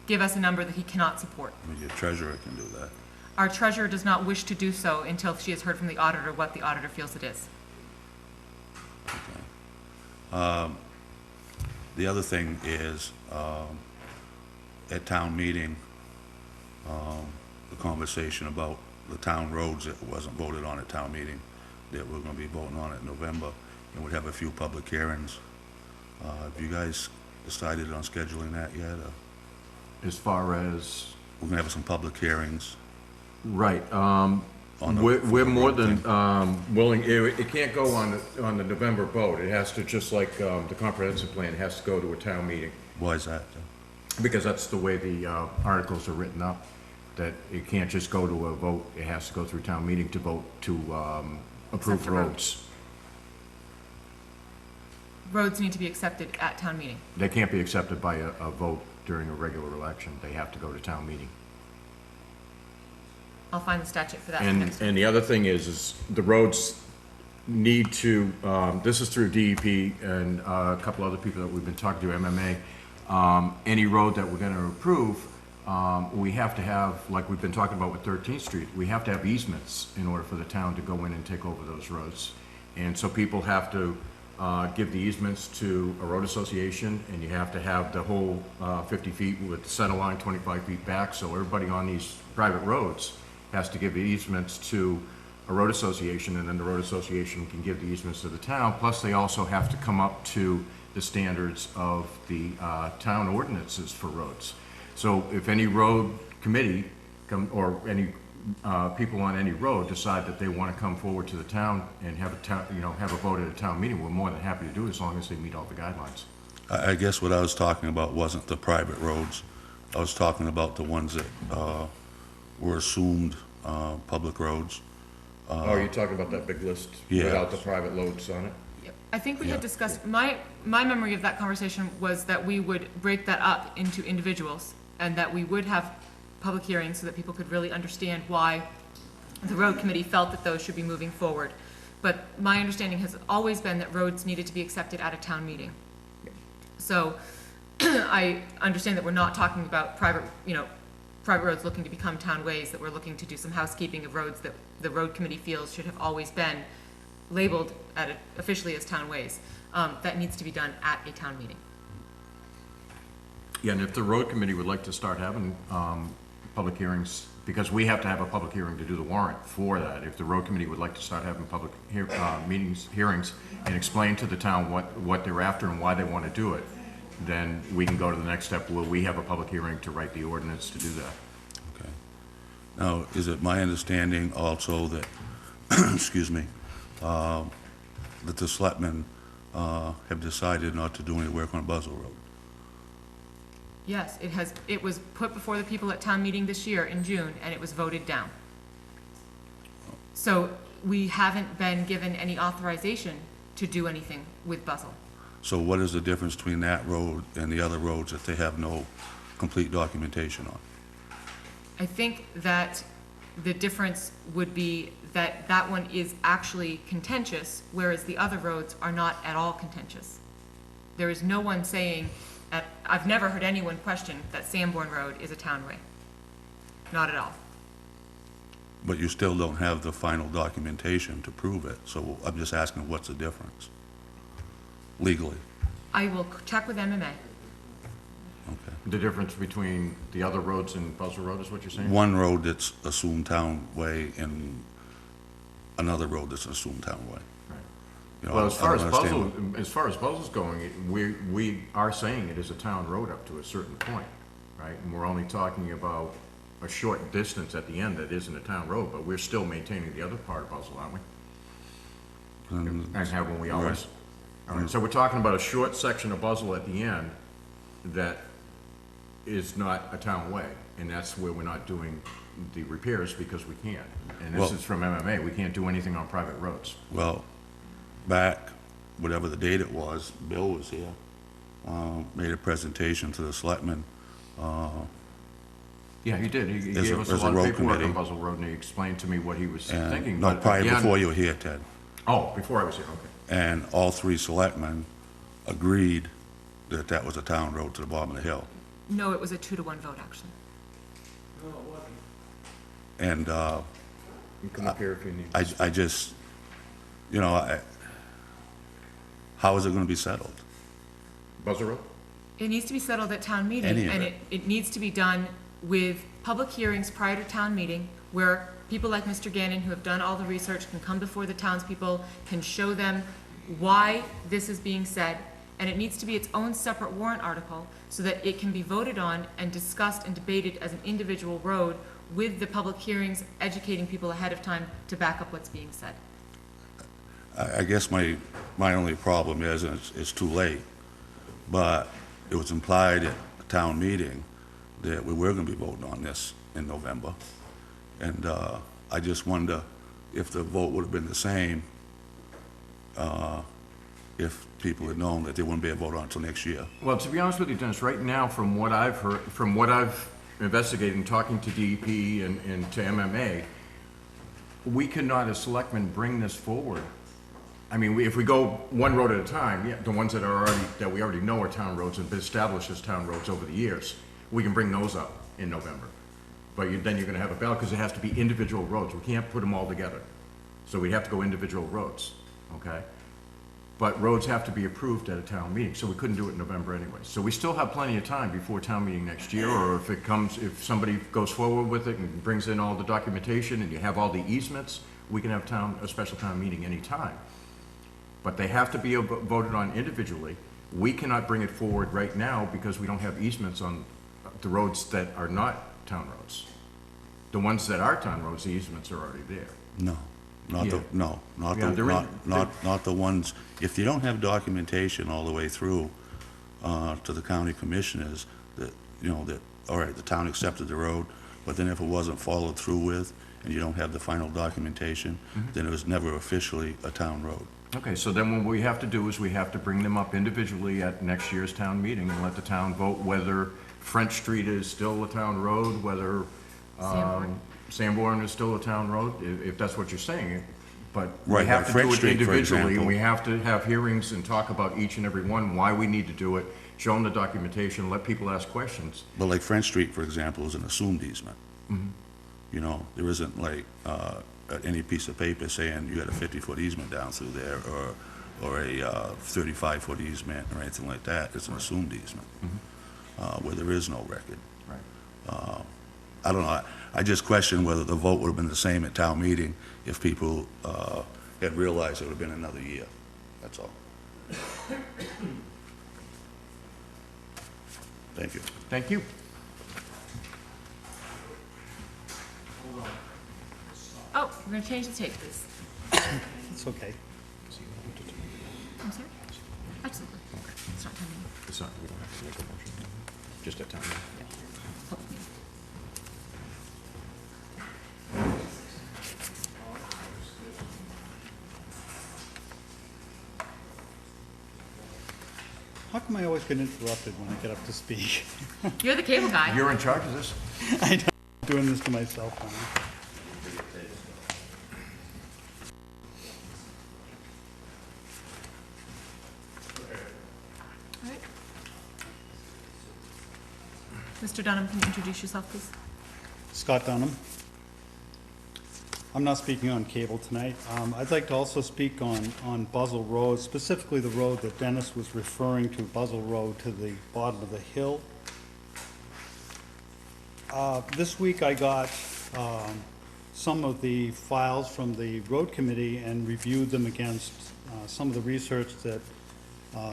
give us a number that he cannot support. I mean, your treasurer can do that. Our treasurer does not wish to do so until she has heard from the auditor what the auditor feels it is. The other thing is, at town meeting, the conversation about the town roads that wasn't voted on at town meeting, that we're gonna be voting on in November, and we'd have a few public hearings. Have you guys decided on scheduling that yet? Or As far as, we're gonna have some public hearings. right, On the- we're more than willing, it can't go on the November vote. It has to, just like the comprehensive plan, it has to go to a town meeting. Why is that? Because that's the way the articles are written up, that it can't just go to a vote, it has to go through town meeting to vote to approve Accept the road. roads. Roads need to be accepted at town meeting. They can't be accepted by a vote during a regular election, they have to go to town meeting. I'll find the statute for that for And, next week. and the other thing is the roads need to, this is through DEP and a couple other people that we've been talking to, MMA. Any road that we're gonna approve, we have to have, like we've been talking about with 13th Street, we have to have easements in order for the town to go in and take over those roads. And so people have to give the easements to a road association, and you have to have the whole 50 feet with the center line 25 feet back, so everybody on these private roads has to give the easements to a road association, and then the road association can give the easements to the town, plus they also have to come up to the standards of the town ordinances for roads. So if any road committee or any people on any road decide that they want to come forward to the town and have a town, have a vote at a town meeting, we're more than happy to do it as long as they meet all the guidelines. I guess what I was talking about wasn't the private roads. I was talking about the ones that were assumed public roads. Oh, you're talking about that big list Yeah. without the private loads on it? Yep. I think we had Yeah. discussed, my memory of that conversation was that we would break that up into individuals and that we would have public hearings so that people could really understand why the road committee felt that those should be moving forward. But my understanding has always been that roads needed to be accepted at a town meeting. So I understand that we're not talking about private roads looking to become town ways, that we're looking to do some housekeeping of roads that the road committee feels should have always been labeled officially as town ways. That needs to be done at a town meeting. Yeah, and if the road committee would like to start having public hearings, because we have to have a public hearing to do the warrant for that, if the road committee would like to start having public hearings and explain to the town what they're after and why they want to do it, then we can go to the next step where we have a public hearing to write the ordinance to do that. Okay. Now, is it my understanding also that, excuse me, that the selectmen have decided not to do any work on Buzzell Road? Yes, it was put before the people at town meeting this year in June, and it was voted down. So we haven't been given any authorization to do anything with Buzzell. So what is the difference between that road and the other roads that they have no complete documentation on? I think that the difference would be that that one is actually contentious, whereas the other roads are not at all contentious. There is no one saying, I've never heard anyone question that Sanborn Road is a townway. Not at all. But you still don't have the final documentation to prove it, so I'm just asking what's the difference legally? I will check with MMA. Okay. The difference between the other roads and Buzzell Road is what you're saying? One road that's assumed town way and another road that's assumed town way. You know, Well, as far I as don't understand Buzzell's going, we are saying it is a town road up to a certain point, right? And we're only talking about a short distance at the end that isn't a town road, but we're still maintaining the other part of Buzzell, aren't we? And haven't we always? All right, so we're talking about a short section of Buzzell at the end that is not a town way, and that's where we're not doing the repairs because we can't. And this Well- is from MMA, we can't do anything on private roads. Well, back, whatever the date it was, Bill was here, made a presentation to the selectmen, Yeah, he did. He As a- gave us a as a lot of road paperwork on committee. Buzzell Road, and he explained to me what he was thinking. And, no, but prior, again- before you were here, Ted. Oh, before I was here, okay. And all three selectmen agreed that that was a town road to the bottom of the hill. No, it was a 2-to-1 vote, actually. And, You come up here if you need. I just, you know, how is it gonna be settled? Buzzell Road? It needs to be settled at town meeting, Any of and it. it needs to be done with public hearings prior to town meeting, where people like Mr. Gannon, who have done all the research, can come before the townspeople, can show them why this is being said, and it needs to be its own separate warrant article, so that it can be voted on and discussed and debated as an individual road, with the public hearings educating people ahead of time to back up what's being said. I guess my only problem is, and it's too late, but it was implied at the town meeting that we were gonna be voting on this in November. And, I just wonder if the vote would have been the same, if people had known that there wouldn't be a vote on until next year. Well, to be honest with you, Dennis, right now, from what I've heard, from what I've investigated and talking to DEP and to MMA, we cannot, as selectmen, bring this forward. I mean, if we go one road at a time, yeah, the ones that are already, that we already know are town roads and been established as town roads over the years, we can bring those up in November. But then you're gonna have a ballot, because it has to be individual roads. We can't put them all together. So we have to go individual roads, okay? But roads have to be approved at a town meeting, so we couldn't do it in November anyway. So we still have plenty of time before town meeting next year, or if it comes, if somebody goes forward with it and brings in all the documentation and you have all the easements, we can have a special town meeting anytime. But they have to be voted on individually. We cannot bring it forward right now because we don't have easements on the roads that are not town roads. The ones that are town roads, the easements are already there. No, not Yeah. the, no, not Yeah, the, they're in- not the ones, if you don't have documentation all the way through, to the county commissioners, that, you know, that, all right, the town accepted the road, but then if it wasn't followed through with, and you don't have the final documentation, then it was never officially a town road. Okay, so then what we have to do is we have to bring them up individually at next year's town meeting and let the town vote whether French Street is still a town road, whether Sanborn. Sanborn is still a town road, if that's what you're saying. But we Right, have like to French do it Street, for individually, and example. we have to have hearings and talk about each and every one, why we need to do it, show them the documentation, let people ask questions. But like French Street, for example, is an assumed easement. Mm-hmm. You know, there isn't like, any piece of paper saying you got a 50-foot easement down through there, or a 35-foot easement, or anything like that. It's an assumed easement, where there is no record. Right. I don't know, I just question whether the vote would have been the same at town meeting if people had realized it would have been another year. That's all. Thank you. Thank you. Oh, we're gonna change the tape, please. It's okay. I'm sorry? Absolutely. It's not coming. It's not, we don't have to make a motion, just at town meeting. How come I always get interrupted when I get up to speak? You're the cable guy. You're in charge of this? I know, I'm doing this to myself now. All right. Mr. Dunham, can you introduce yourself, please? Scott Dunham. I'm not speaking on cable tonight. I'd like to also speak on Buzzell Road, specifically the road that Dennis was referring to, Buzzell Road to the bottom of the hill. This week I got some of the files from the road committee and reviewed them against some of the research that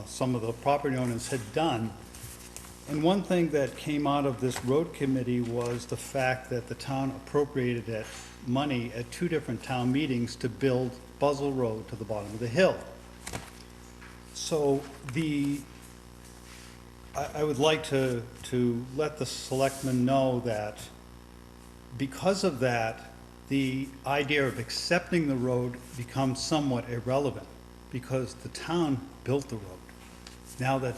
some of the property owners had done. And one thing that came out of this road committee was the fact that the town appropriated money at 2 different town meetings to build Buzzell Road to the bottom of the hill. So I would like to let the selectmen know that because of that, the idea of accepting the road becomes somewhat irrelevant because the town built the road. Now that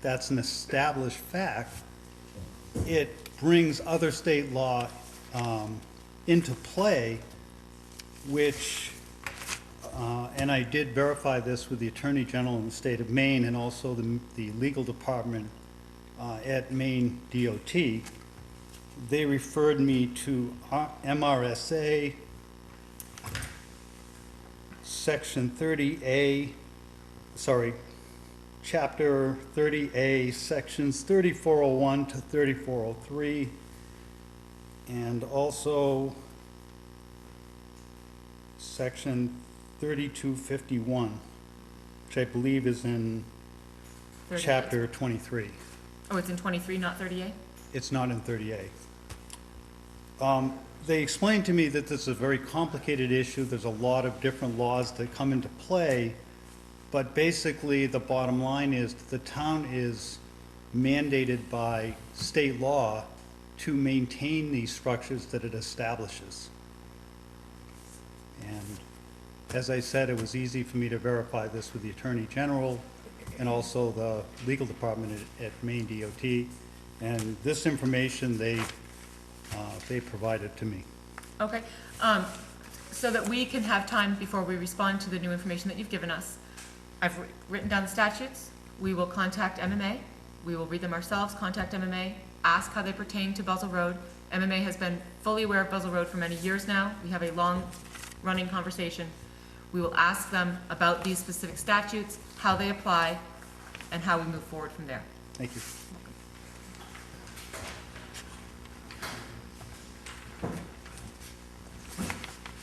that's an established fact, it brings other state law into play, which, and I did verify this with the Attorney General in the state of Maine and also the legal department at Maine DOT. They referred me to MRSA Section 30A, Chapter 30A, Sections 3401 to 3403, and also Section 3251, which I believe is in 38. Chapter 23. Oh, it's in 23, not 38? It's not in 30A. They explained to me that this is a very complicated issue. There's a lot of different laws that come into play, but basically the bottom line is the town is mandated by state law to maintain these structures that it establishes. And as I said, it was easy for me to verify this with the Attorney General and also the legal department at Maine DOT. And this information they provided to me. Okay, so that we can have time before we respond to the new information that you've given us. I've written down the statutes. We will contact MMA. We will read them ourselves, contact MMA, ask how they pertain to Buzzell Road. MMA has been fully aware of Buzzell Road for many years now. We have a long-running conversation. We will ask them about these specific statutes, how they apply, and how we move forward from there. Thank you.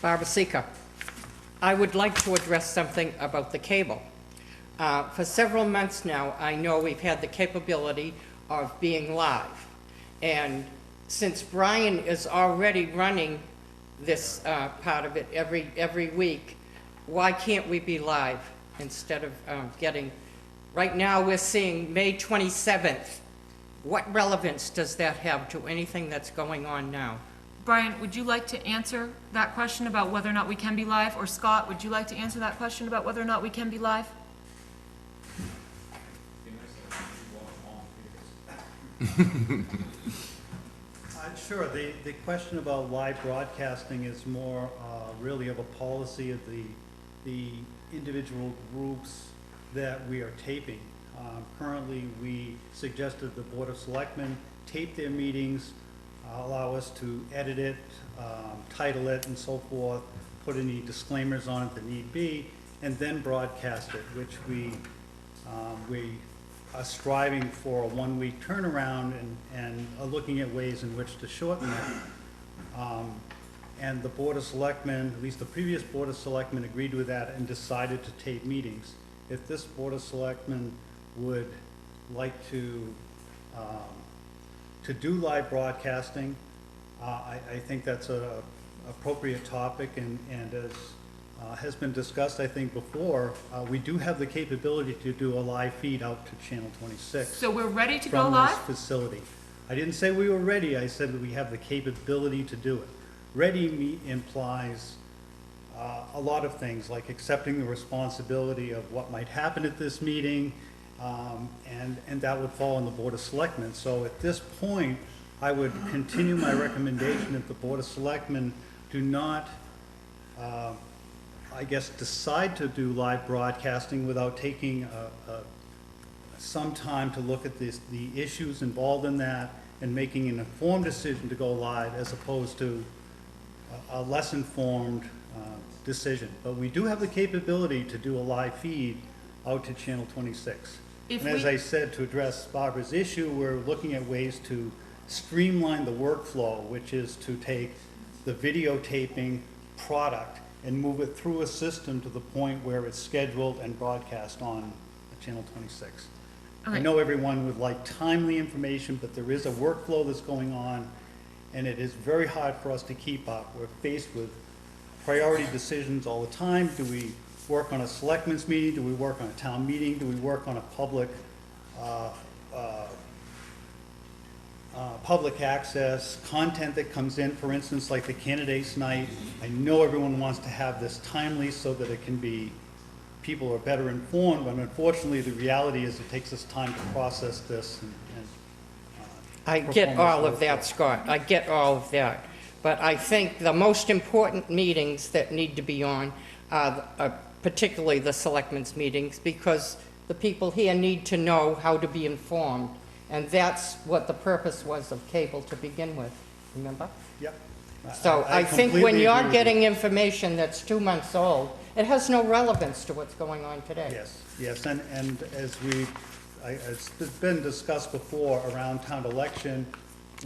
Barbara Seeker. I would like to address something about the cable. For several months now, I know we've had the capability of being live. And since Brian is already running this part of it every week, why can't we be live instead of getting... Right now, we're seeing May 27th. What relevance does that have to anything that's going on now? Brian, would you like to answer that question about whether or not we can be live? Or Scott, would you like to answer that question about whether or not we can be live? Sure. The question about live broadcasting is more really of a policy of the individual groups that we are taping. Currently, we suggested the Board of Selectmen tape their meetings, allow us to edit it, title it, and so forth, put any disclaimers on it that need be, and then broadcast it, which we are striving for a one-week turnaround and are looking at ways in which to shorten it. And the Board of Selectmen, at least the previous Board of Selectmen, agreed with that and decided to tape meetings. If this Board of Selectmen would like to do live broadcasting, I think that's an appropriate topic, and as has been discussed, I think, before, we do have the capability to do a live feed out to Channel 26. So we're ready to go From live? this facility. I didn't say we were ready, I said that we have the capability to do it. Ready implies a lot of things, like accepting the responsibility of what might happen at this meeting, and that would fall on the Board of Selectmen. So at this point, I would continue my recommendation that the Board of Selectmen do not, I guess, decide to do live broadcasting without taking some time to look at the issues involved in that and making an informed decision to go live as opposed to a less informed decision. But we do have the capability to do a live feed out to Channel 26. And as I said, to address Barbara's issue, we're looking at ways to streamline the workflow, which is to take the videotaping product and move it through a system to the point where it's scheduled and broadcast on Channel 26. Okay. I know everyone would like timely information, but there is a workflow that's going on, and it is very hard for us to keep up. We're faced with priority decisions all the time. Do we work on a selectmen's meeting? Do we work on a town meeting? Do we work on a public access content that comes in, for instance, like the candidates night? I know everyone wants to have this timely so that it can be, people are better informed, but unfortunately the reality is it takes us time to process this and I get all of that, Scott, I get all of that. But I think the most important meetings that need to be on are particularly the selectmen's meetings, because the people here need to know how to be informed. And that's what the purpose was of cable to begin with, remember? Yep. So I think when completely you're agree with getting you. information that's 2 months old, it has no relevance to what's going on today. Yes, yes, and as it's been discussed before around town election,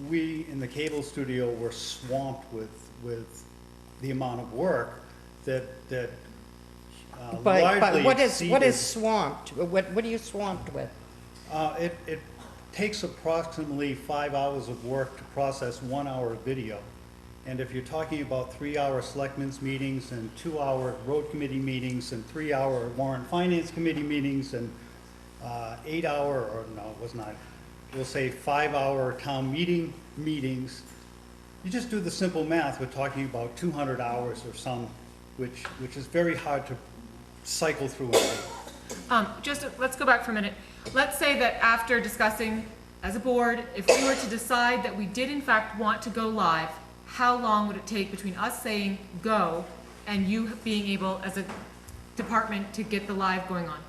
we in the cable studio were swamped with the amount of work that But largely what is exceeded. swamped? What are you swamped with? It takes approximately 5 hours of work to process 1 hour of video. And if you're talking about 3-hour selectmen's meetings and 2-hour road committee meetings and 3-hour warrant finance committee meetings and 8-hour, or no, it was not, we'll say 5-hour town meetings, you just do the simple math, we're talking about 200 hours or some, which is very hard to cycle through. Let's go back for a minute. Let's say that after discussing as a board, if we were to decide that we did in fact want to go live, how long would it take between us saying go and you being able as a department to get the live going on?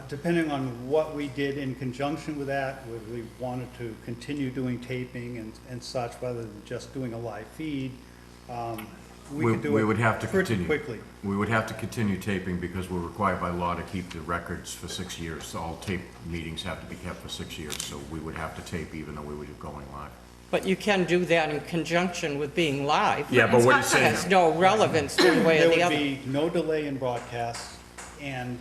Depending on what we did in conjunction with that, whether we wanted to continue doing taping and such, rather than just doing a live feed, we could do We would have it to pretty continue. quickly. We would have to continue taping because we're required by law to keep the records for 6 years. So all tape meetings have to be kept for 6 years, so we would have to tape even though we were going live. But you can do that in conjunction with being live. Yeah, but what it's It saying, has no relevance one way or There the would other. be no delay in broadcasts, and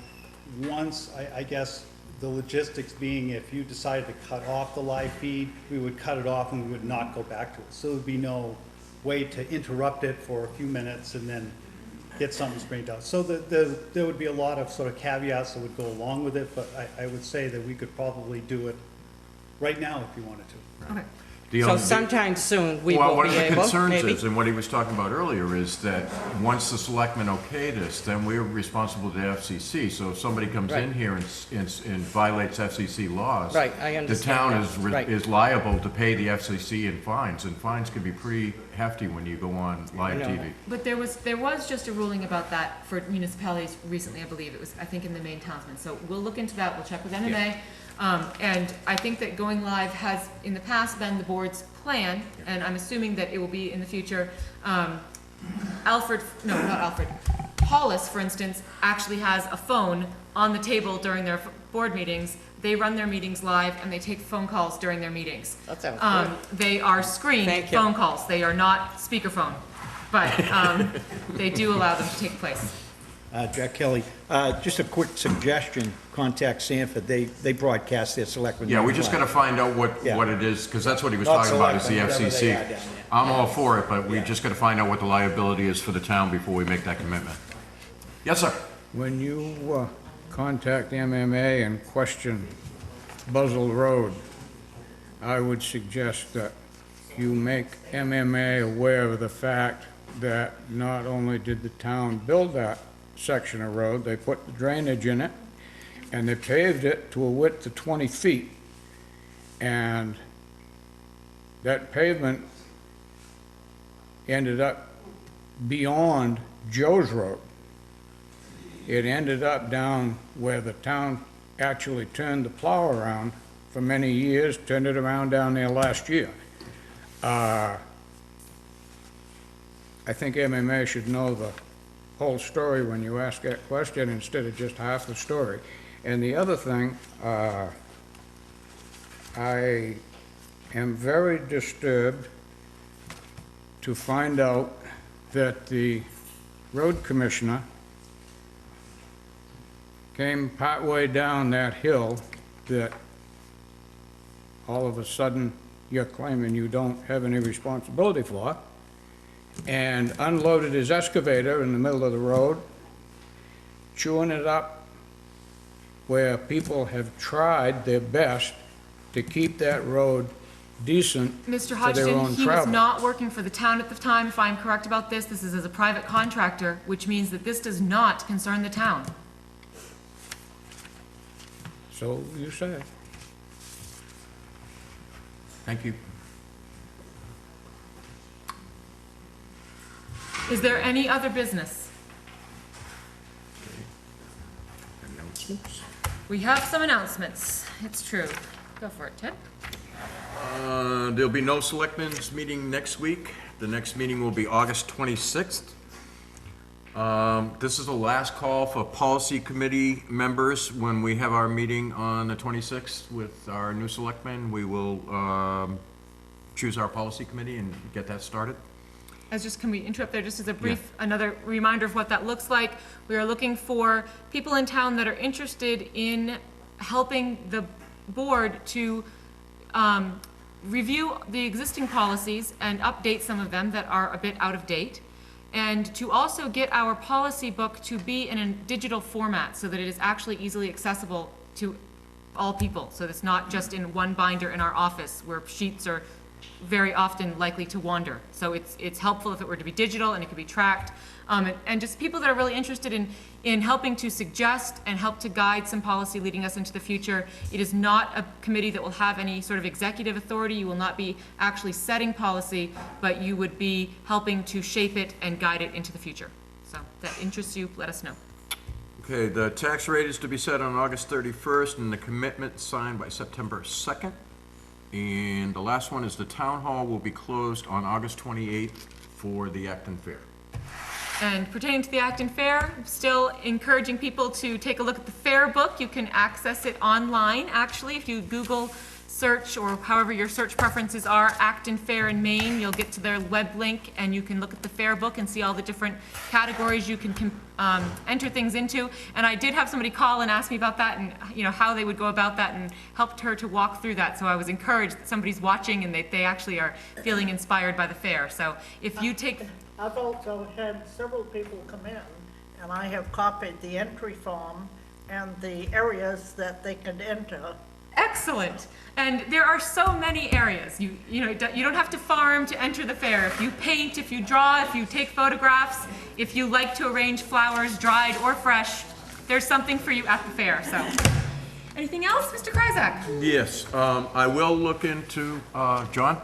once, I guess, the logistics being if you decided to cut off the live feed, we would cut it off and we would not go back to it. So there'd be no way to interrupt it for a few minutes and then get something straightened out. So there would be a lot of sort of caveats that would go along with it, but I would say that we could probably do it right now if you wanted to. Okay. So sometime soon, we Well, will one be of the able, concerns maybe? is, and what he was talking about earlier, is that once the selectmen okay this, then we're responsible to the FCC. So if somebody comes in Right. here and violates FCC laws, Right, I the understand town that. Right. is liable to pay the FCC in fines, and fines can be pretty hefty when you go on live know. TV. But there was just a ruling about that for municipalities recently, I believe. It was, I think, in the main townsman. So we'll look into that. We'll check with MMA. And I think that going live has, in the past, been the board's plan, and I'm assuming that it will be in the future. Hollis, for instance, actually has a phone on the table during their board meetings. They run their meetings live, and they take phone calls during their meetings. That sounds good. They are screened Thank you. phone calls. They are not speakerphone, but they do allow them to take place. Jack Kelly, just a quick suggestion, contact Sanford, they broadcast their selectmen. Yeah, we just gotta find out what Yeah. it is, because that's what he was Not talking about, is the selectmen, whatever FCC. they are down there. I'm all for it, but we Yeah. just gotta find out what the liability is for the town before we make that commitment. Yes, sir. When you contact MMA and question Buzzell Road, I would suggest that you make MMA aware of the fact that not only did the town build that section of road, they put the drainage in it, and they paved it to a width of 20 feet. And that pavement ended up beyond Joe's Road. It ended up down where the town actually turned the plow around for many years, turned it around down there last year. I think MMA should know the whole story when you ask that question instead of just half the story. And the other thing, I am very disturbed to find out that the road commissioner came partway down that hill that all of a sudden you're claiming you don't have any responsibility for, and unloaded his excavator in the middle of the road, chewing it up where people have tried their best to keep that road decent Mr. for their Hodgson, own he was travel. not working for the town at the time, if I'm correct about this. This is as a private contractor, which means that this does not concern the town. So you say. Thank you. Is there any other business? Announcements? We have some announcements. It's true. Go for it, Ted. There'll be no selectmen's meeting next week. The next meeting will be August 26th. This is the last call for policy committee members. When we have our meeting on the 26th with our new selectmen, we will choose our policy committee and get that started. Can we interrupt there just as a brief, another reminder of what that looks like? We are looking for people in town that are interested in helping the board to review the existing policies and update some of them that are a bit out of date, and to also get our policy book to be in a digital format so that it is actually easily accessible to all people. So it's not just in one binder in our office where sheets are very often likely to wander. So it's helpful if it were to be digital and it could be tracked. And just people that are really interested in helping to suggest and help to guide some policy leading us into the future. It is not a committee that will have any sort of executive authority. You will not be actually setting policy, but you would be helping to shape it and guide it into the future. So if that interests you, let us know. Okay, the tax rate is to be set on August 31st and the commitment signed by September 2nd. And the last one is the town hall will be closed on August 28th for the Acton Fair. And pertaining to the Acton Fair, I'm still encouraging people to take a look at the fair book. You can access it online, actually. If you Google search, or however your search preferences are, Acton Fair in Maine, you'll get to their web link and you can look at the fair book and see all the different categories you can enter things into. And I did have somebody call and ask me about that and how they would go about that, and helped her to walk through that. So I was encouraged that somebody's watching and they actually are feeling inspired by the fair. So if you take... I've also had several people come in, and I have copied the entry form and the areas that they could enter. Excellent. And there are so many areas. You don't have to farm to enter the fair. If you paint, if you draw, if you take photographs, if you like to arrange flowers, dried or fresh, there's something for you at the fair. So, anything else, Mr. Kryzak? Yes, I will look into, John,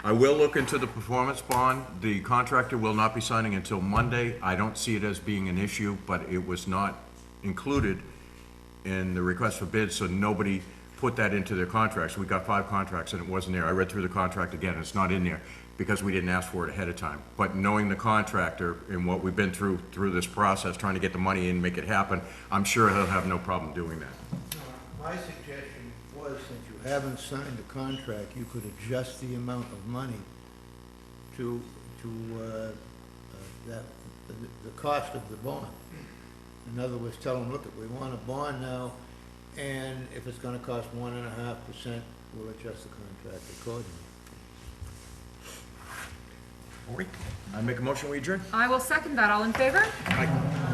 I will look into the performance bond. The contractor will not be signing until Monday. I don't see it as being an issue, but it was not included in the request for bids, so nobody put that into their contracts. We got 5 contracts and it wasn't there. I read through the contract again, it's not in there because we didn't ask for it ahead of time. But knowing the contractor and what we've been through this process, trying to get the money in, make it happen, I'm sure he'll have no problem doing that. My suggestion was, since you haven't signed the contract, you could adjust the amount of money to the cost of the bond. In other words, tell them, look, we want a bond now, and if it's gonna cost 1.5%, we'll adjust the contract accordingly. I make a motion, we adjourn? I will second that. All in favor? Aye.